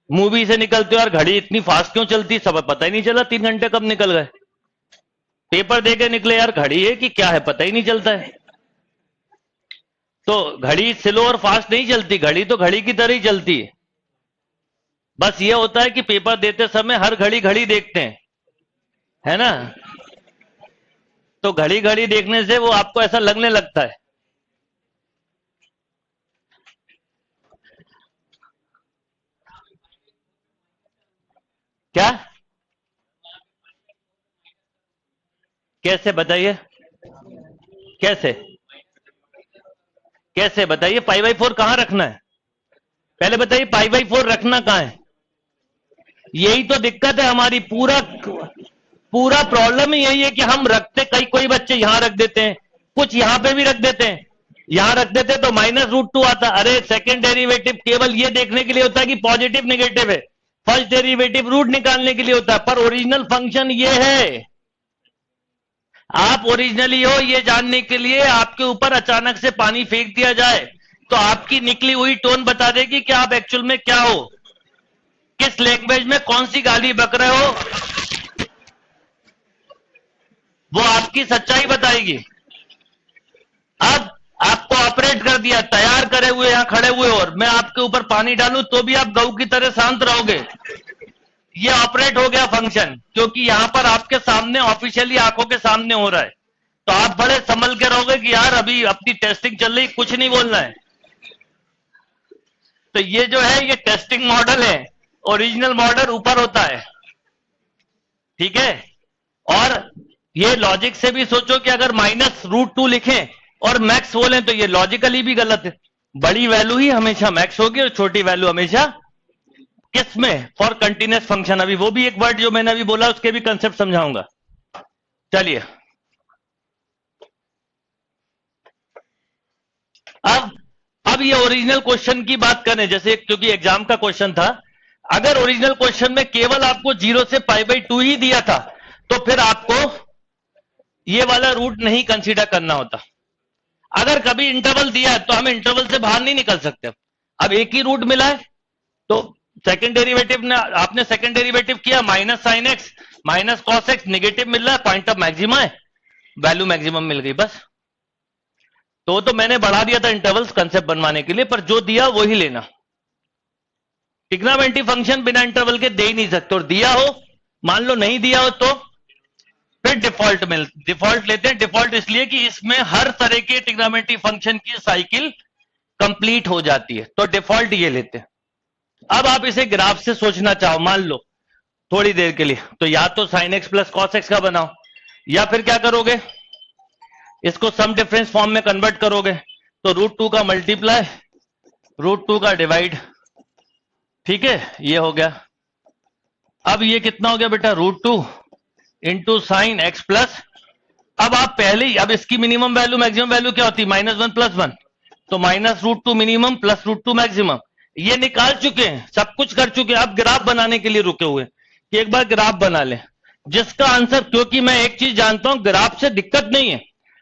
मूवी से निकलते हो यार घड़ी इतनी फास्ट क्यों चलती, सब पता ही नहीं चला 3 घंटे कब निकल गए। पेपर दे के निकले यार घड़ी है कि क्या है पता ही नहीं चलता है। तो घड़ी स्लो और फास्ट नहीं चलती, घड़ी तो घड़ी की तरह ही चलती है। बस ये होता है कि पेपर देते समय हर घड़ी घड़ी देखते हैं, है ना। तो घड़ी घड़ी देखने से वो आपको ऐसा लगने लगता है। क्या? कैसे बताइए? कैसे कैसे बताइए? पाई बाई 4 कहां रखना है पहले बताइए? पाई बाई 4 रखना कहां है? यही तो दिक्कत है हमारी। पूरा पूरा प्रॉब्लम ही यही है कि हम रखते, कोई बच्चे यहां रख देते हैं, कुछ यहां पे भी रख देते हैं। यहां रख देते तो -√2 आता। अरे सेकंड डेरिवेटिव केवल ये देखने के लिए होता है कि पॉजिटिव नेगेटिव है, फर्स्ट डेरिवेटिव रूट निकालने के लिए होता है। पर ओरिजिनल फंक्शन ये है, आप ओरिजिनली हो ये जानने के लिए आपके ऊपर अचानक से पानी फेंक दिया जाए तो आपकी निकली हुई टोन बता देगी कि आप एक्चुअल में क्या हो, किस लैंग्वेज में कौन सी गाली बक रहे हो, वो आपकी सच्चाई बताएगी। अब आपको ऑपरेट कर दिया, तैयार करे हुए यहां खड़े हुए, और मैं आपके ऊपर पानी डालूं तो भी आप गऊ की तरह शांत रहोगे। ये ऑपरेट हो गया फंक्शन, क्योंकि यहां पर आपके सामने ऑफिशियली आंखों के सामने हो रहा है, तो आप बड़े संभल के रहोगे कि यार अभी अपनी टेस्टिंग चल रही, कुछ नहीं बोलना है। तो ये जो है ये टेस्टिंग मॉडल है, ओरिजिनल मॉडल ऊपर होता है, ठीक है। और ये लॉजिक से भी सोचो कि अगर -√2 लिखें और मैक्स बोलें तो ये लॉजिकली भी गलत है। बड़ी वैल्यू ही हमेशा मैक्स होगी और छोटी वैल्यू हमेशा किस में, फॉर कंटिन्यूस फंक्शन। अभी वो भी एक वर्ड जो मैंने अभी बोला उसके भी कंसेप्ट समझाऊंगा। चलिए अब अब ये ओरिजिनल क्वेश्चन की बात करें, जैसे क्योंकि एग्जाम का क्वेश्चन था, अगर ओरिजिनल क्वेश्चन में केवल आपको 0 से π/2 ही दिया था तो फिर आपको ये वाला रूट नहीं कंसीडर करना होता। अगर कभी इंटरवल दिया है तो हम इंटरवल से बाहर नहीं निकल सकते। अब एक ही रूट मिला है तो सेकंड डेरिवेटिव ने, आपने सेकंड डेरिवेटिव किया -sin x -cos x, negative मिल रहा है, पॉइंट ऑफ मैक्सिमा है, वैल्यू मैक्सिमम मिल गई बस। तो मैंने बढ़ा दिया था इंटरवल्स कंसेप्ट बनवाने के लिए, पर जो दिया वो ही लेना। ट्रिग्नोमेट्री फंक्शन बिना इंटरवल के दे ही नहीं सकते, और दिया हो, मान लो नहीं दिया हो तो फिर डिफॉल्ट लेते हैं। डिफॉल्ट इसलिए कि इसमें हर तरह के ट्रिग्नोमेट्री फंक्शन की साइकिल कंप्लीट हो जाती है, तो डिफॉल्ट ये लेते हैं। अब आप इसे ग्राफ से सोचना चाहो मान लो थोड़ी देर के लिए, तो या तो sin x plus cos x का बनाओ, या फिर क्या करोगे, इसको सम डिफरेंस फॉर्म में कन्वर्ट करोगे, तो √2 का मल्टीप्लाई, √2 का डिवाइड, ठीक है, ये हो गया। अब ये कितना हो गया बेटा, √2 इंटू साइन एक्स प्लस, अब आप पहले ही, अब इसकी मिनिमम वैल्यू मैक्सिमम वैल्यू क्या होती है, -1 + 1, तो -√2 मिनिमम प्लस √2 मैक्सिमम, ये निकाल चुके हैं, सब कुछ कर चुके हैं। अब ग्राफ बनाने के लिए रुके हुए कि एक बार ग्राफ बना ले जिसका आंसर, क्योंकि मैं एक चीज जानता हूं, ग्राफ से दिक्कत नहीं है,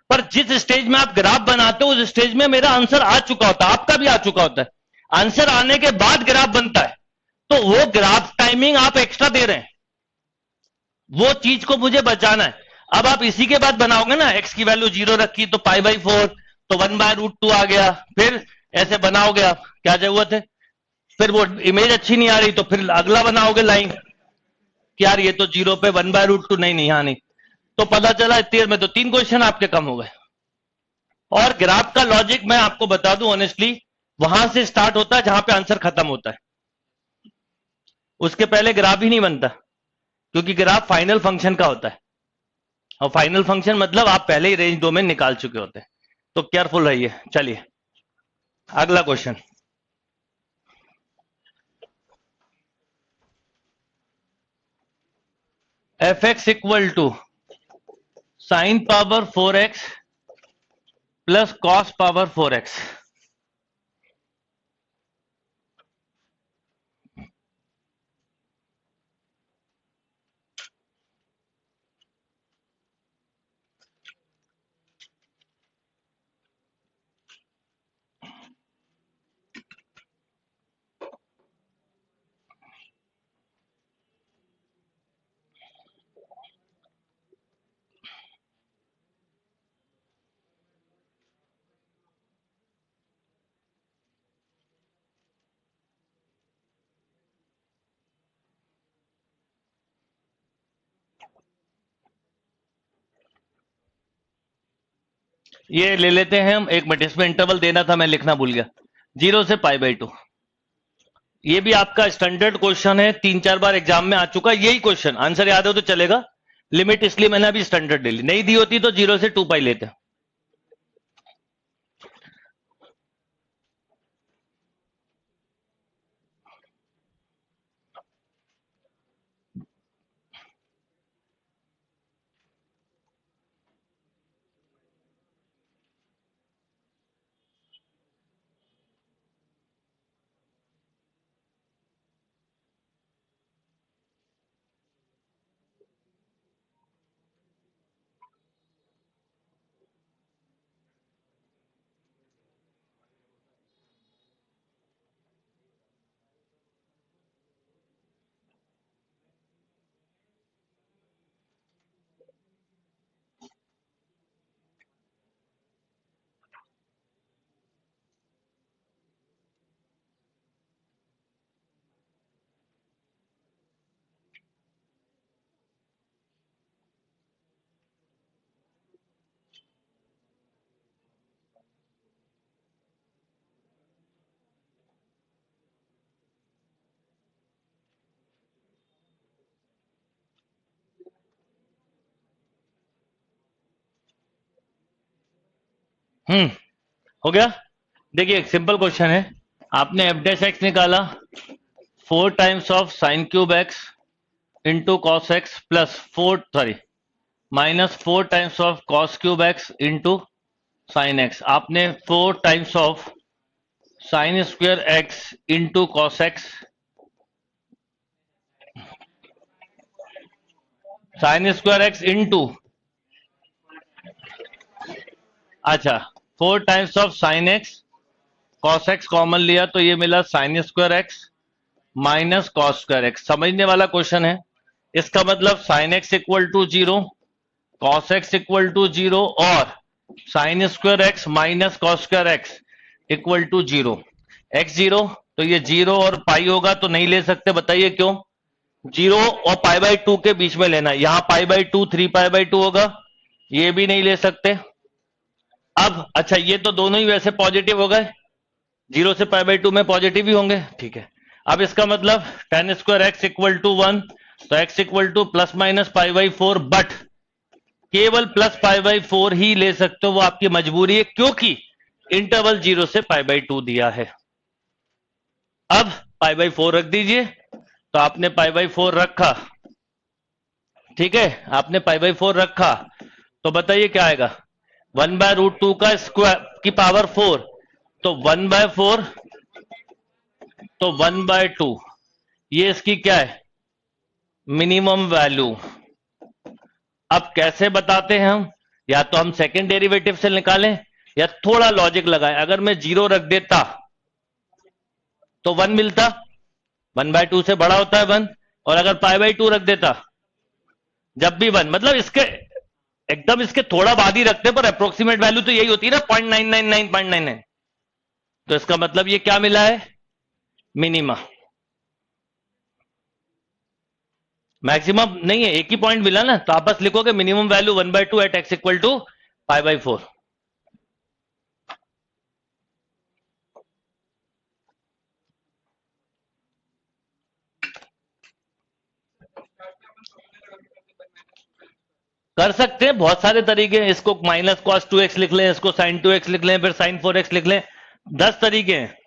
पर जिस स्टेज में आप ग्राफ बनाते हो उस स्टेज में मेरा आंसर आ चुका होता है, आपका भी आ चुका होता है। आंसर आने के बाद ग्राफ बनता है, तो वो ग्राफ टाइमिंग आप एक्स्ट्रा दे रहे हैं, वो चीज को मुझे बचाना है। अब आप इसी के बाद बनाओगे ना, एक्स की वैल्यू 0 रखी तो π/4, तो 1/√2 आ गया, फिर ऐसे बनाओगे आप, क्या जरूरत है, फिर वो इमेज अच्छी नहीं आ रही तो फिर अगला बनाओगे लाइन कि यार ये तो 0 पे 1/√2, नहीं नहीं यहाँ नहीं, तो पता चला इतनी देर में तो 3 क्वेश्चन आपके कम हो गए। और ग्राफ का लॉजिक मैं आपको बता दूं ऑनेस्टली, वहां से स्टार्ट होता है जहां पे आंसर खत्म होता है, उसके पहले ग्राफ ही नहीं बनता, क्योंकि ग्राफ फाइनल फंक्शन का होता है, और फाइनल फंक्शन मतलब आप पहले ही रेंज डोमेन निकाल चुके होते हैं। तो केयरफुल रहिए। चलिए अगला question, f(x) equal to sine power 4x plus cos power 4x। ये ले लेते हैं हम, एक मिनट, इसमें इंटरवल देना था, मैं लिखना भूल गया, 0 से π/2। ये भी आपका स्टैंडर्ड क्वेश्चन है, 3-4 बार एग्जाम में आ चुका है यही क्वेश्चन, आंसर याद हो तो चलेगा, लिमिट इसलिए मैंने अभी स्टैंडर्ड ले ली, नहीं दी होती तो 0 से 2π लेते। हो गया। देखिए एक सिंपल क्वेश्चन है, आपने एफ डैश एक्स निकाला 4 times of sine cube x into cos x plus minus 4 times of cos cube x into sine x. आपने 4 times of sine square x into cos x, sine square x into, अच्छा 4 times of sine x, cos x common लिया तो ये मिला sine square x minus cos square x. समझने वाला question है। इसका मतलब sine x equal to 0, cos x equal to 0 और sine square x minus cos square x equal to 0। X 0 तो ये 0 और पाई होगा तो नहीं ले सकते, बताइए क्यों? 0 और पाई बाई 2 के बीच में लेना, यहां पाई बाई 2 3 पाई बाई 2 होगा, ये भी नहीं ले सकते। अब अच्छा ये तो दोनों ही वैसे पॉजिटिव हो गए, 0 से पाई बाई 2 में पॉजिटिव ही होंगे, ठीक है। अब इसका मतलब tan square x equal to 1, तो x equal to plus minus pi by 4, but केवल प्लस पाई बाई 4 ही ले सकते हो, वो आपकी मजबूरी है क्योंकि इंटरवल 0 से पाई बाई 2 दिया है। अब पाई बाई 4 रख दीजिए, तो आपने पाई बाई 4 रखा, ठीक है, आपने पाई बाई 4 रखा, तो बताइए क्या आएगा? 1/√2 का स्क्वायर की पावर 4, तो 1/4, तो 1/2, ये इसकी क्या है? Minimum value. अब कैसे बताते हैं हम? या तो हम सेकंड डेरिवेटिव से निकालें या थोड़ा लॉजिक लगाएं। अगर मैं 0 रख देता तो 1 मिलता, 1/2 से बड़ा होता है 1, और अगर पाई बाई 2 रख देता, जब भी 1, मतलब इसके एकदम इसके थोड़ा बाद ही रखते, पर अप्रोक्सीमेट वैल्यू तो यही होती है ना, 0.999.99। तो इसका मतलब ये क्या मिला है? मिनिमा। मैक्सिमम नहीं है, एक ही पॉइंट मिला ना, तो आप बस लिखोगे minimum value 1/2 at x equal to pi by 4। कर सकते हैं, बहुत सारे तरीके हैं। इसको माइनस कॉस 2x लिख लें, इसको साइन 2x लिख लें, फिर साइन 4x लिख लें, 10 तरीके हैं,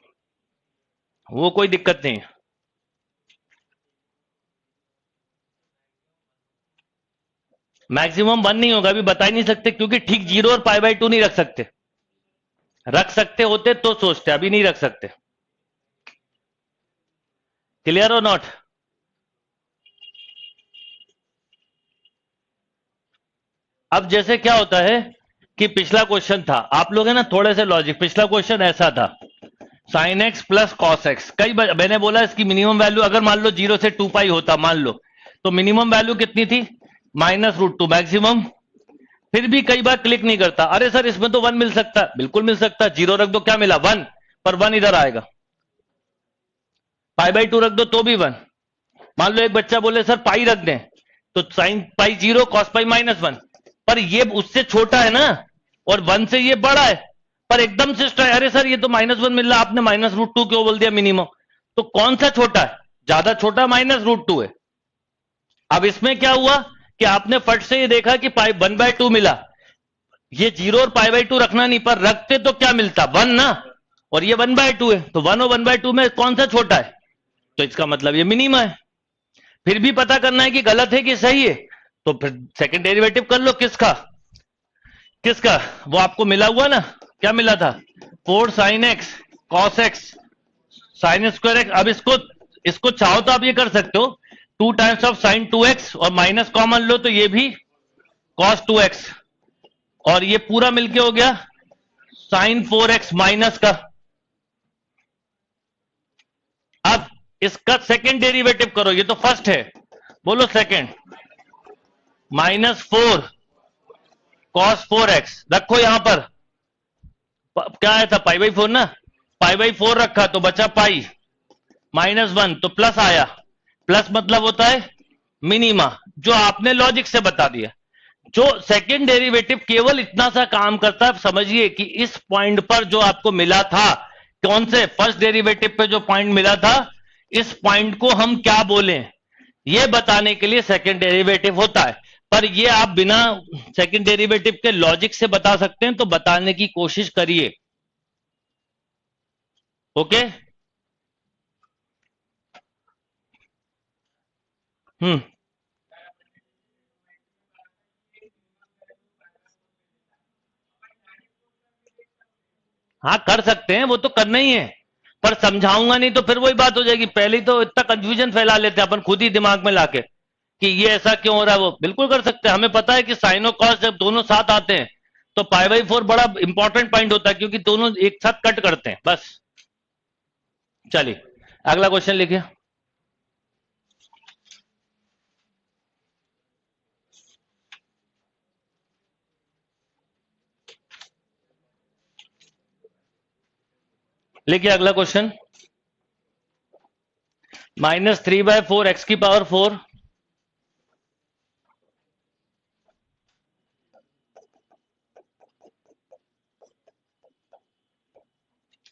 वो कोई दिक्कत नहीं है। मैक्सिमम 1 नहीं होगा, अभी बता ही नहीं सकते, क्योंकि ठीक 0 और पाई बाई 2 नहीं रख सकते। रख सकते होते तो सोचते, अभी नहीं रख सकते। क्लियर और नॉट? अब जैसे क्या होता है कि पिछला क्वेश्चन था, आप लोग है ना थोड़े से लॉजिक, पिछला क्वेश्चन ऐसा था, sine x plus cos x, कई बार मैंने बोला इसकी मिनिमम वैल्यू अगर मान लो 0 से 2 पाई होता, मान लो, तो मिनिमम वैल्यू कितनी थी? -√2। मैक्सिमम फिर भी कई बार क्लिक नहीं करता, अरे सर इसमें तो 1 मिल सकता है, बिल्कुल मिल सकता है। 0 रख दो, क्या मिला? 1, पर 1 इधर आएगा। पाई बाई 2 रख दो तो भी 1। मान लो एक बच्चा बोले सर पाई रख दें, तो साइन पाई 0, कॉस पाई -1, पर ये उससे छोटा है ना, और 1 से ये बड़ा है, पर एकदम से अरे सर ये तो -1 मिल रहा, आपने -√2 क्यों बोल दिया मिनिमम? तो कौन सा छोटा है? ज्यादा छोटा -√2 है। अब इसमें क्या हुआ कि आपने फट से ये देखा कि पाई 1/2 मिला, ये 0 और पाई बाई 2 रखना नहीं, पर रखते तो क्या मिलता? 1 ना, और ये 1/2 है, तो 1 और 1/2 में कौन सा छोटा है? तो इसका मतलब ये मिनिमा है। फिर भी पता करना है कि गलत है कि सही है, तो फिर सेकंड डेरिवेटिव कर लो। किसका किसका? वो आपको मिला हुआ ना, क्या मिला था? 4 sign x cos x sine square x. अब इसको चाहो तो आप ये कर सकते हो, 2 टाइम्स ऑफ साइन 2x और माइनस कॉमन लो तो ये भी कॉस 2x, और ये पूरा मिलके हो गया साइन 4x माइनस का। अब इसका सेकंड डेरिवेटिव करो, ये तो फर्स्ट है, बोलो सेकंड। -4 कॉस 4x रखो, यहां पर क्या आया था? पाई बाई 4 ना, पाई बाई 4 रखा तो बचा पाई, -1 तो प्लस आया, प्लस मतलब होता है मिनिमा, जो आपने लॉजिक से बता दिया। जो सेकंड डेरिवेटिव केवल इतना सा काम करता है, समझिए कि इस पॉइंट पर जो आपको मिला था, कौन से फर्स्ट डेरिवेटिव पे जो पॉइंट मिला था, इस पॉइंट को हम क्या बोलें, यह बताने के लिए सेकंड डेरिवेटिव होता है। पर ये आप बिना सेकंड डेरिवेटिव के लॉजिक से बता सकते हैं, तो बताने की कोशिश करिए। ओके। हम्म। हाँ कर सकते हैं, वो तो करना ही है, पर समझाऊंगा नहीं तो फिर वही बात हो जाएगी। पहले ही तो इतना कंफ्यूजन फैला लेते हैं अपन खुद ही दिमाग में लाके कि ये ऐसा क्यों हो रहा है। वो बिल्कुल कर सकते हैं, हमें पता है कि साइन और कॉस जब दोनों साथ आते हैं तो पाई बाई 4 बड़ा इंपॉर्टेंट पॉइंट होता है, क्योंकि दोनों एक साथ कट करते हैं बस। चलिए अगला क्वेश्चन लिखिए। लिखिए अगला क्वेश्चन। -3/4 x की power 4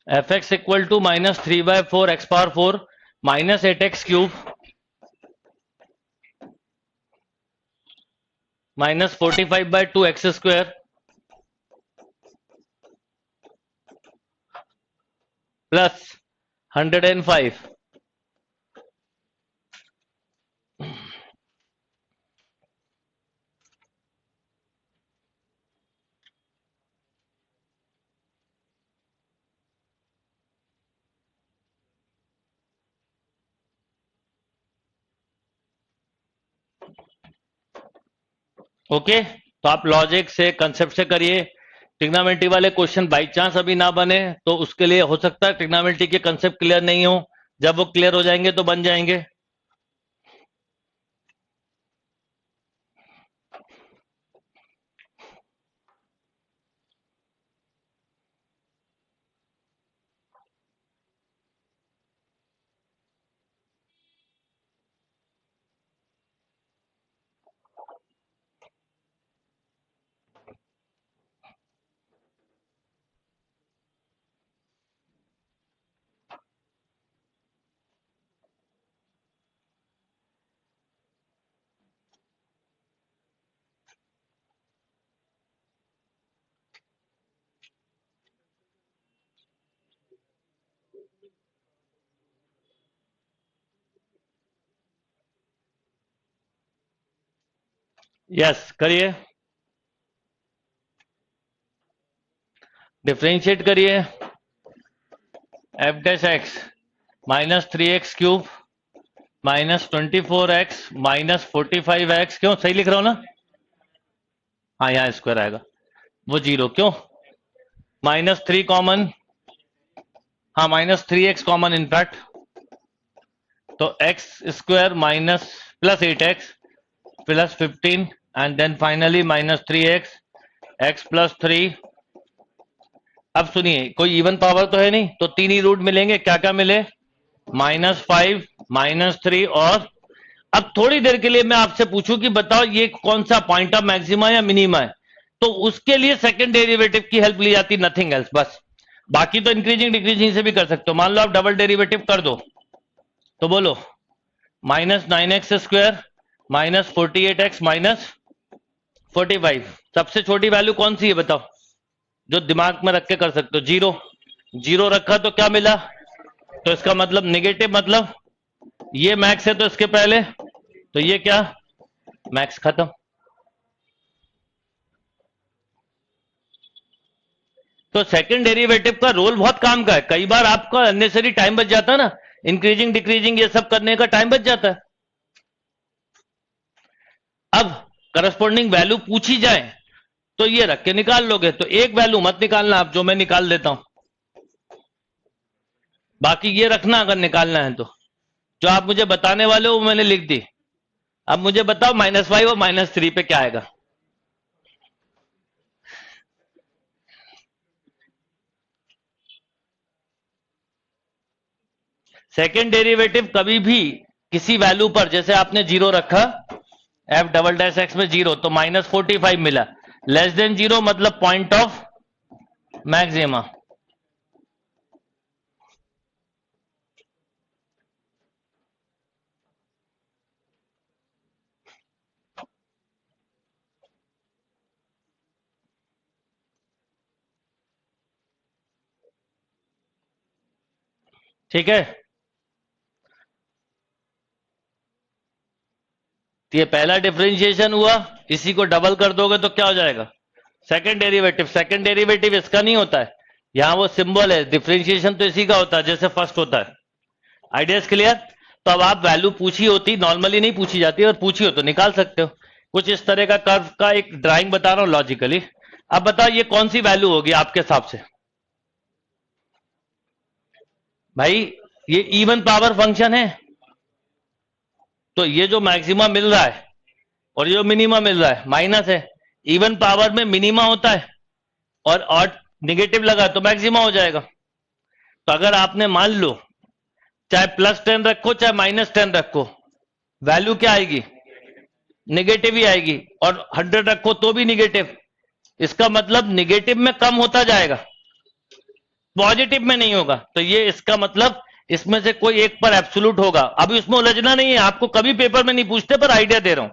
fx equal to -3/4 x power 4 -8x³ -45/2 x² plus 105। Okay, तो आप लॉजिक से कंसेप्ट से करिए। ट्रिग्नोमेट्री वाले क्वेश्चन बाई चांस अभी ना बने तो उसके लिए हो सकता है ट्रिग्नोमेट्री के कंसेप्ट क्लियर नहीं हो, जब वो क्लियर हो जाएंगे तो बन जाएंगे। यस करिए, डिफरेंशिएट करिए। F dash x -3x³ -24x -45x, क्यों सही लिख रहा हूं ना? हाँ यहाँ स्क्वायर आएगा, वो जीरो क्यों? -3 कॉमन, हाँ -3x कॉमन इनफैक्ट, तो x² minus +8x +15 and then finally -3x x+3। अब सुनिए, कोई इवन पावर तो है नहीं, तो तीन ही रूट मिलेंगे। क्या क्या मिले? -5 -3 और अब थोड़ी देर के लिए मैं आपसे पूछूं कि बताओ ये कौन सा पॉइंट ऑफ मैक्सिमा या मिनिमा है, तो उसके लिए सेकंड डेरिवेटिव की हेल्प ली जाती, नथिंग एल्स बस। बाकी तो इंक्रीजिंग डिक्रीजिंग से भी कर सकते हो। मान लो आप डबल डेरिवेटिव कर दो, तो बोलो -9x² -48x -45। सबसे छोटी वैल्यू कौन सी है बताओ, जो दिमाग में रख के कर सकते हो? जीरो। जीरो रखा तो क्या मिला? तो इसका मतलब नेगेटिव, मतलब ये मैक्स है तो इसके पहले, तो ये क्या? मैक्स, खत्म। तो सेकंड डेरिवेटिव का रोल बहुत काम का है। कई बार आपका अननेसेसरी टाइम बच जाता है ना, इंक्रीजिंग डिक्रीजिंग ये सब करने का टाइम बच जाता है। अब करस्पॉन्डिंग वैल्यू पूछी जाए तो ये रख के निकाल लोगे, तो एक वैल्यू मत निकालना आप, जो मैं निकाल देता हूं। बाकी ये रखना अगर निकालना है तो, जो आप मुझे बताने वाले हो वो मैंने लिख दी। अब मुझे बताओ -5 और -3 पे क्या आएगा? सेकेंड डेरिवेटिव कभी भी किसी वैल्यू पर, जैसे आपने जीरो रखा, f डबल डैश x में जीरो, तो -45 मिला। लेस देन जीरो मतलब पॉइंट ऑफ मैक्सिमा। ठीक है, तो ये पहला डिफरेंशिएशन हुआ, इसी को डबल कर दोगे तो क्या हो जाएगा, सेकंड डेरिवेटिव। सेकंड डेरिवेटिव इसका नहीं होता है, यहां वो सिंबल है, डिफरेंशिएशन तो इसी का होता है जैसे फर्स्ट होता है। Ideas clear? तो अब आप वैल्यू पूछी होती, नॉर्मली नहीं पूछी जाती, और पूछी हो तो निकाल सकते हो। कुछ इस तरह का कर्व का एक ड्राइंग बता रहा हूं लॉजिकली। अब बताओ ये कौन सी वैल्यू होगी आपके हिसाब से? भाई ये इवन पावर फंक्शन है, तो ये जो मैक्सिमा मिल रहा है और ये जो मिनिमा मिल रहा है माइनस है। इवन पावर में मिनिमा होता है और ऑड निगेटिव लगा तो मैक्सिमा हो जाएगा। तो अगर आपने मान लो चाहे +10 रखो चाहे -10 रखो, वैल्यू क्या आएगी, निगेटिव ही आएगी। और 100 रखो तो भी निगेटिव। इसका मतलब निगेटिव में कम होता जाएगा, पॉजिटिव में नहीं होगा। तो ये इसका मतलब इसमें से कोई एक पर एब्सोल्यूट होगा। अभी उसमें उलझना नहीं है, आपको कभी पेपर में नहीं पूछते, पर आइडिया दे रहा हूं,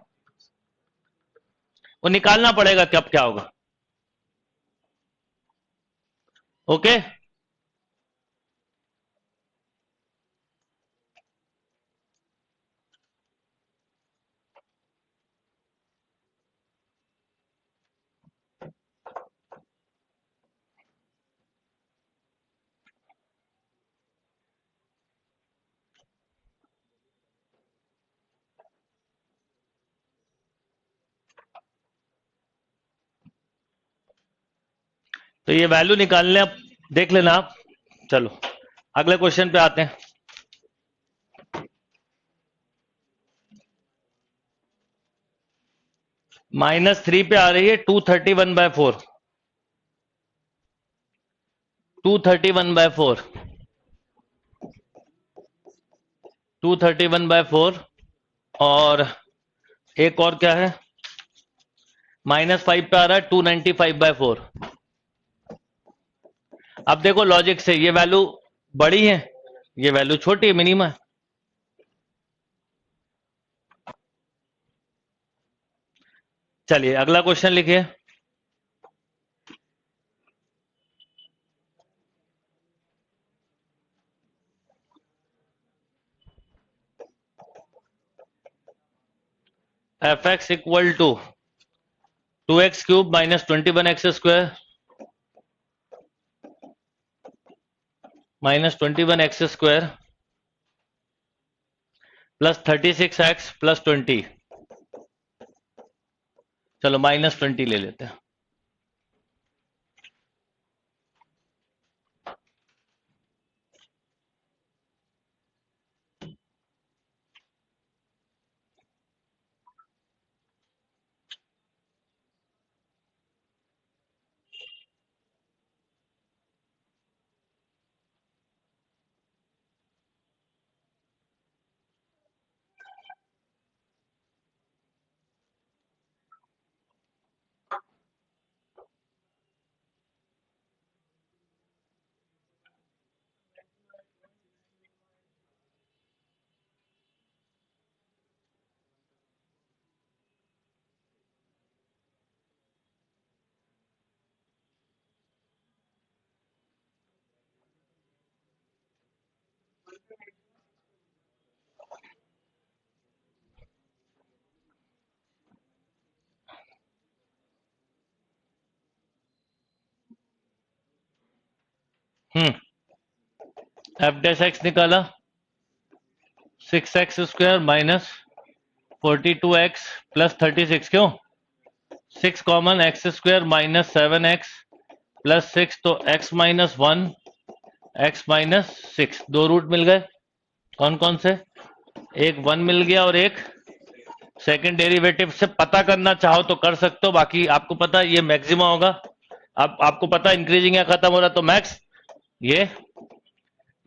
वो निकालना पड़ेगा कब क्या होगा। ओके, तो ये वैल्यू निकालने आप देख लेना आप। चलो अगले क्वेश्चन पे आते हैं। -3 पे आ रही है 231/4, 231/4, 231/4। और एक और क्या है, -5 पे आ रहा है 295/4। अब देखो लॉजिक से, ये वैल्यू बड़ी है, ये वैल्यू छोटी है, मिनिमम है। चलिए अगला क्वेश्चन लिखिए। f(x) equal to 2x³ -21x² -21x² +36x +20। चलो -20 ले लेते हैं। f(x) निकाला, 6x² -42x +36। क्यों, 6 कॉमन, x² -7x +6, तो x -1 x -6, दो रूट मिल गए। कौन कौन से, एक 1 मिल गया और एक सेकंड डेरिवेटिव से पता करना चाहो तो कर सकते हो, बाकी आपको पता है ये मैक्सिमा होगा। अब आपको पता है इंक्रीजिंग या खत्म हो रहा तो मैक्स। ये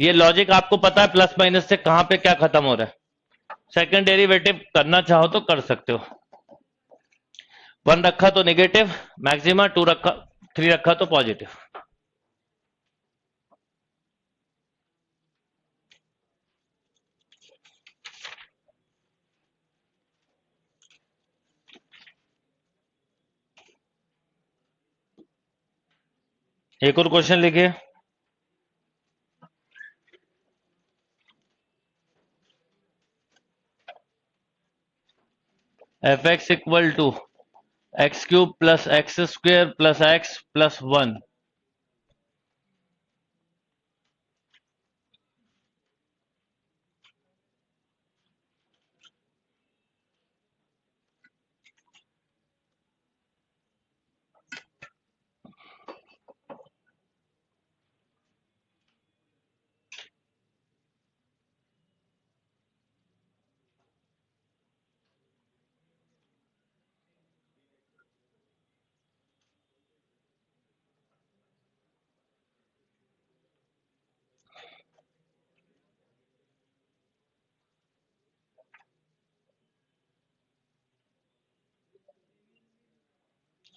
लॉजिक आपको पता है प्लस माइनस से कहां पे क्या खत्म हो रहा है। सेकंड डेरिवेटिव करना चाहो तो कर सकते हो। 1 रखा तो नेगेटिव मैक्सिमा, 2 रखा, 3 रखा तो पॉजिटिव। एक और क्वेश्चन लिखिए। F x equal to x cube plus x square plus x plus 1।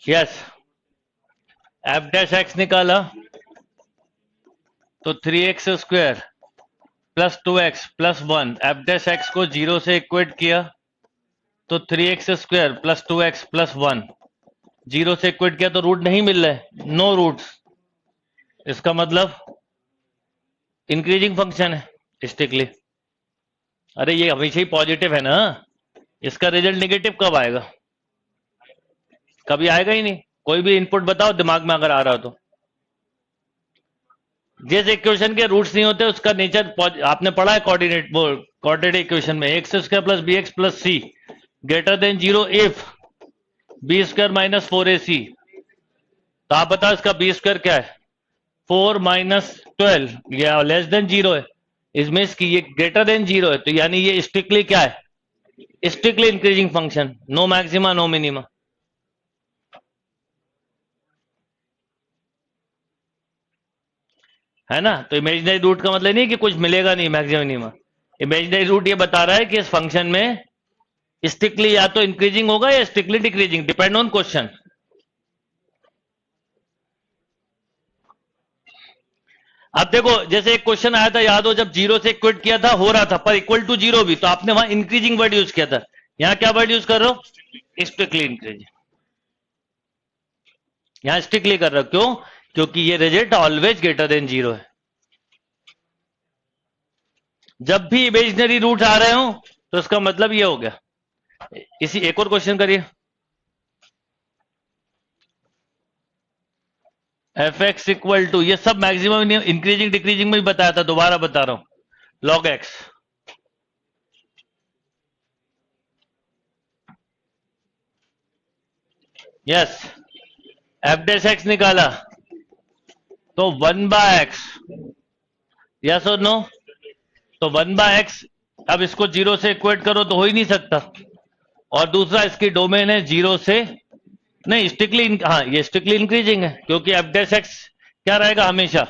Yes, f dash x निकाला तो 3x square plus 2x plus 1, f dash x को 0 से इक्वेट किया तो 3x square plus 2x plus 1, 0 से equate किया तो root नहीं मिल रहा है, नो रूट्स। इसका मतलब इंक्रीजिंग फंक्शन है स्टिकली। अरे ये हमेशा ही पॉजिटिव है ना, इसका रिजल्ट नेगेटिव कब आएगा? कभी आएगा ही नहीं। कोई भी इनपुट बताओ दिमाग में अगर आ रहा हो तो। जिस इक्वेशन के रूट्स नहीं होते उसका नेचर आपने पढ़ा है कोऑर्डिनेट कोऑर्डिनेट इक्वेशन में, x square plus b x plus c greater than 0 if b square minus 4ac। तो आप बताओ इसका बी स्क्वायर क्या है? 4 माइनस 12, या लेस देन 0 है, इसमें इसकी ये ग्रेटर देन 0 है, तो यानी ये स्ट्रिक्टली क्या है? Strictly increasing function, no maxima no minima. है ना? तो इमेजिनरी रूट का मतलब नहीं कि कुछ मिलेगा नहीं मैक्सिमम मिनिमा। इमेजिनरी रूट ये बता रहा है कि इस फंक्शन में स्ट्रिक्टली या तो इंक्रीजिंग होगा या strictly decreasing, depend on question. अब देखो जैसे एक क्वेश्चन आया था, याद हो, जब 0 से इक्वेट किया था हो रहा था पर इक्वल टू 0 भी, तो आपने वहां इंक्रीजिंग वर्ड यूज किया था। यहां क्या वर्ड यूज कर रहे हो? Strictly increasing. यहां स्ट्रिक्टली कर रहे हो, क्यों? क्योंकि ये रिजल्ट ऑलवेज ग्रेटर देन 0 है। जब भी इमेजिनरी रूट आ रहे हो तो इसका मतलब ये हो गया। इसी एक और क्वेश्चन करिए। एफ एक्स इक्वल टू, ये सब मैक्सिमम इंक्रीजिंग डिक्रीजिंग में भी बताया था, दोबारा बता रहा हूं, log x. Yes, f dash x निकाला तो 1/x, यस और नो? तो 1/x, अब इसको 0 से इक्वेट करो तो हो ही नहीं सकता। और दूसरा इसकी डोमेन है 0 से नहीं, स्ट्रिक्टली, हाँ ये स्ट्रिक्टली इंक्रीजिंग है क्योंकि एफ डैश एक्स क्या रहेगा हमेशा?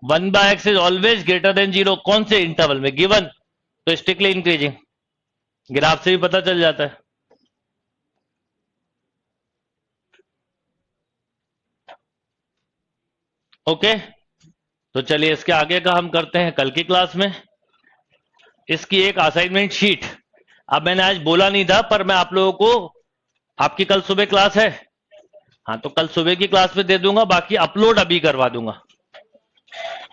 1/x is always greater than 0। कौन से इंटरवल में? गिवन, तो स्ट्रिक्टली इंक्रीजिंग। ग्राफ से भी पता चल जाता है। ओके, तो चलिए इसके आगे का हम करते हैं कल की क्लास में। इसकी एक असाइनमेंट शीट, अब मैंने आज बोला नहीं था पर मैं आप लोगों को, आपकी कल सुबह क्लास है, हाँ तो कल सुबह की क्लास में दे दूंगा, बाकी अपलोड अभी करवा दूंगा,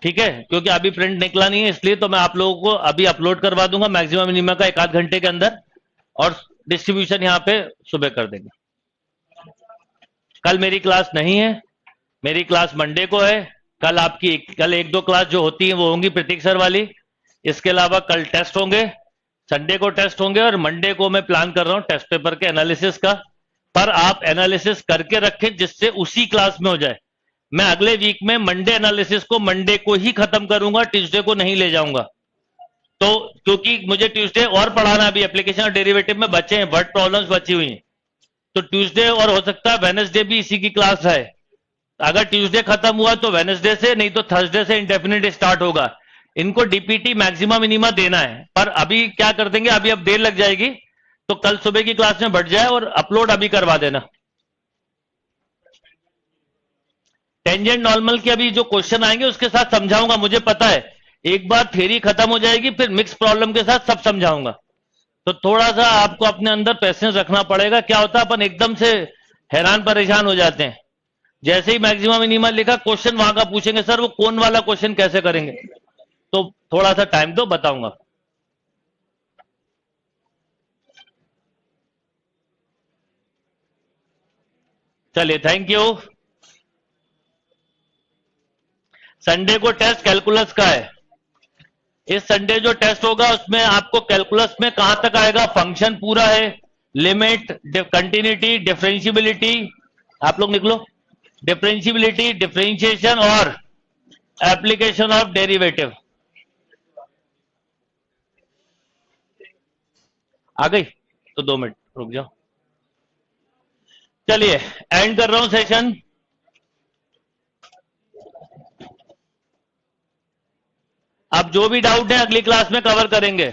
ठीक है? क्योंकि अभी प्रिंट निकला नहीं है इसलिए तो मैं आप लोगों को अभी अपलोड करवा दूंगा मैक्सिमम मिनिमम का 1 आध घंटे के अंदर, और डिस्ट्रीब्यूशन यहाँ पे सुबह कर देंगे। कल मेरी क्लास नहीं है, मेरी क्लास मंडे को है। कल आपकी कल 1-2 क्लास जो होती है वो होंगी प्रतीक सर वाली, इसके अलावा कल टेस्ट होंगे, संडे को टेस्ट होंगे, और मंडे को मैं प्लान कर रहा हूं टेस्ट पेपर के एनालिसिस का। पर आप एनालिसिस करके रखें जिससे उसी क्लास में हो जाए। मैं अगले वीक में मंडे एनालिसिस को मंडे को ही खत्म करूंगा, ट्यूसडे को नहीं ले जाऊंगा। तो क्योंकि मुझे ट्यूसडे और पढ़ाना, भी एप्लीकेशन और डेरिवेटिव में बचे हैं, वर्ड प्रॉब्लम्स बची हुई हैं, तो ट्यूसडे और हो सकता है वेडनेसडे भी इसी की क्लास है। अगर ट्यूसडे खत्म हुआ तो वेडनेसडे से, नहीं तो थर्सडे से इंडेफिनिट स्टार्ट होगा। इनको डीपीटी मैक्सिमम मिनिमा देना है, पर अभी क्या कर देंगे, अभी अब देर लग जाएगी, तो कल सुबह की क्लास में बढ़ जाए और अपलोड अभी करवा देना। टेंजेंट नॉर्मल के अभी जो क्वेश्चन आएंगे उसके साथ समझाऊंगा, मुझे पता है एक बार थ्योरी खत्म हो जाएगी फिर मिक्स प्रॉब्लम के साथ सब समझाऊंगा। तो थोड़ा सा आपको अपने अंदर पेशेंस रखना पड़ेगा। क्या होता है अपन एकदम से हैरान परेशान हो जाते हैं, जैसे ही मैक्सिमम मिनिमम लिखा क्वेश्चन वहां का पूछेंगे सर वो कौन वाला क्वेश्चन कैसे करेंगे, तो थोड़ा सा टाइम दो, बताऊंगा। चलिए, थैंक यू। संडे को टेस्ट कैलकुलस का है। इस संडे जो टेस्ट होगा उसमें आपको कैलकुलस में कहां तक आएगा, फंक्शन पूरा है, लिमिट, कंटिन्यूटी, डिफरेंशियबिलिटी, आप लोग निकलो, डिफरेंशियबिलिटी, डिफरेंशिएशन और एप्लीकेशन ऑफ डेरिवेटिव। आ गई तो 2 मिनट रुक जाओ। चलिए, एंड कर रहा हूं सेशन। अब जो भी डाउट है अगली क्लास में कवर करेंगे।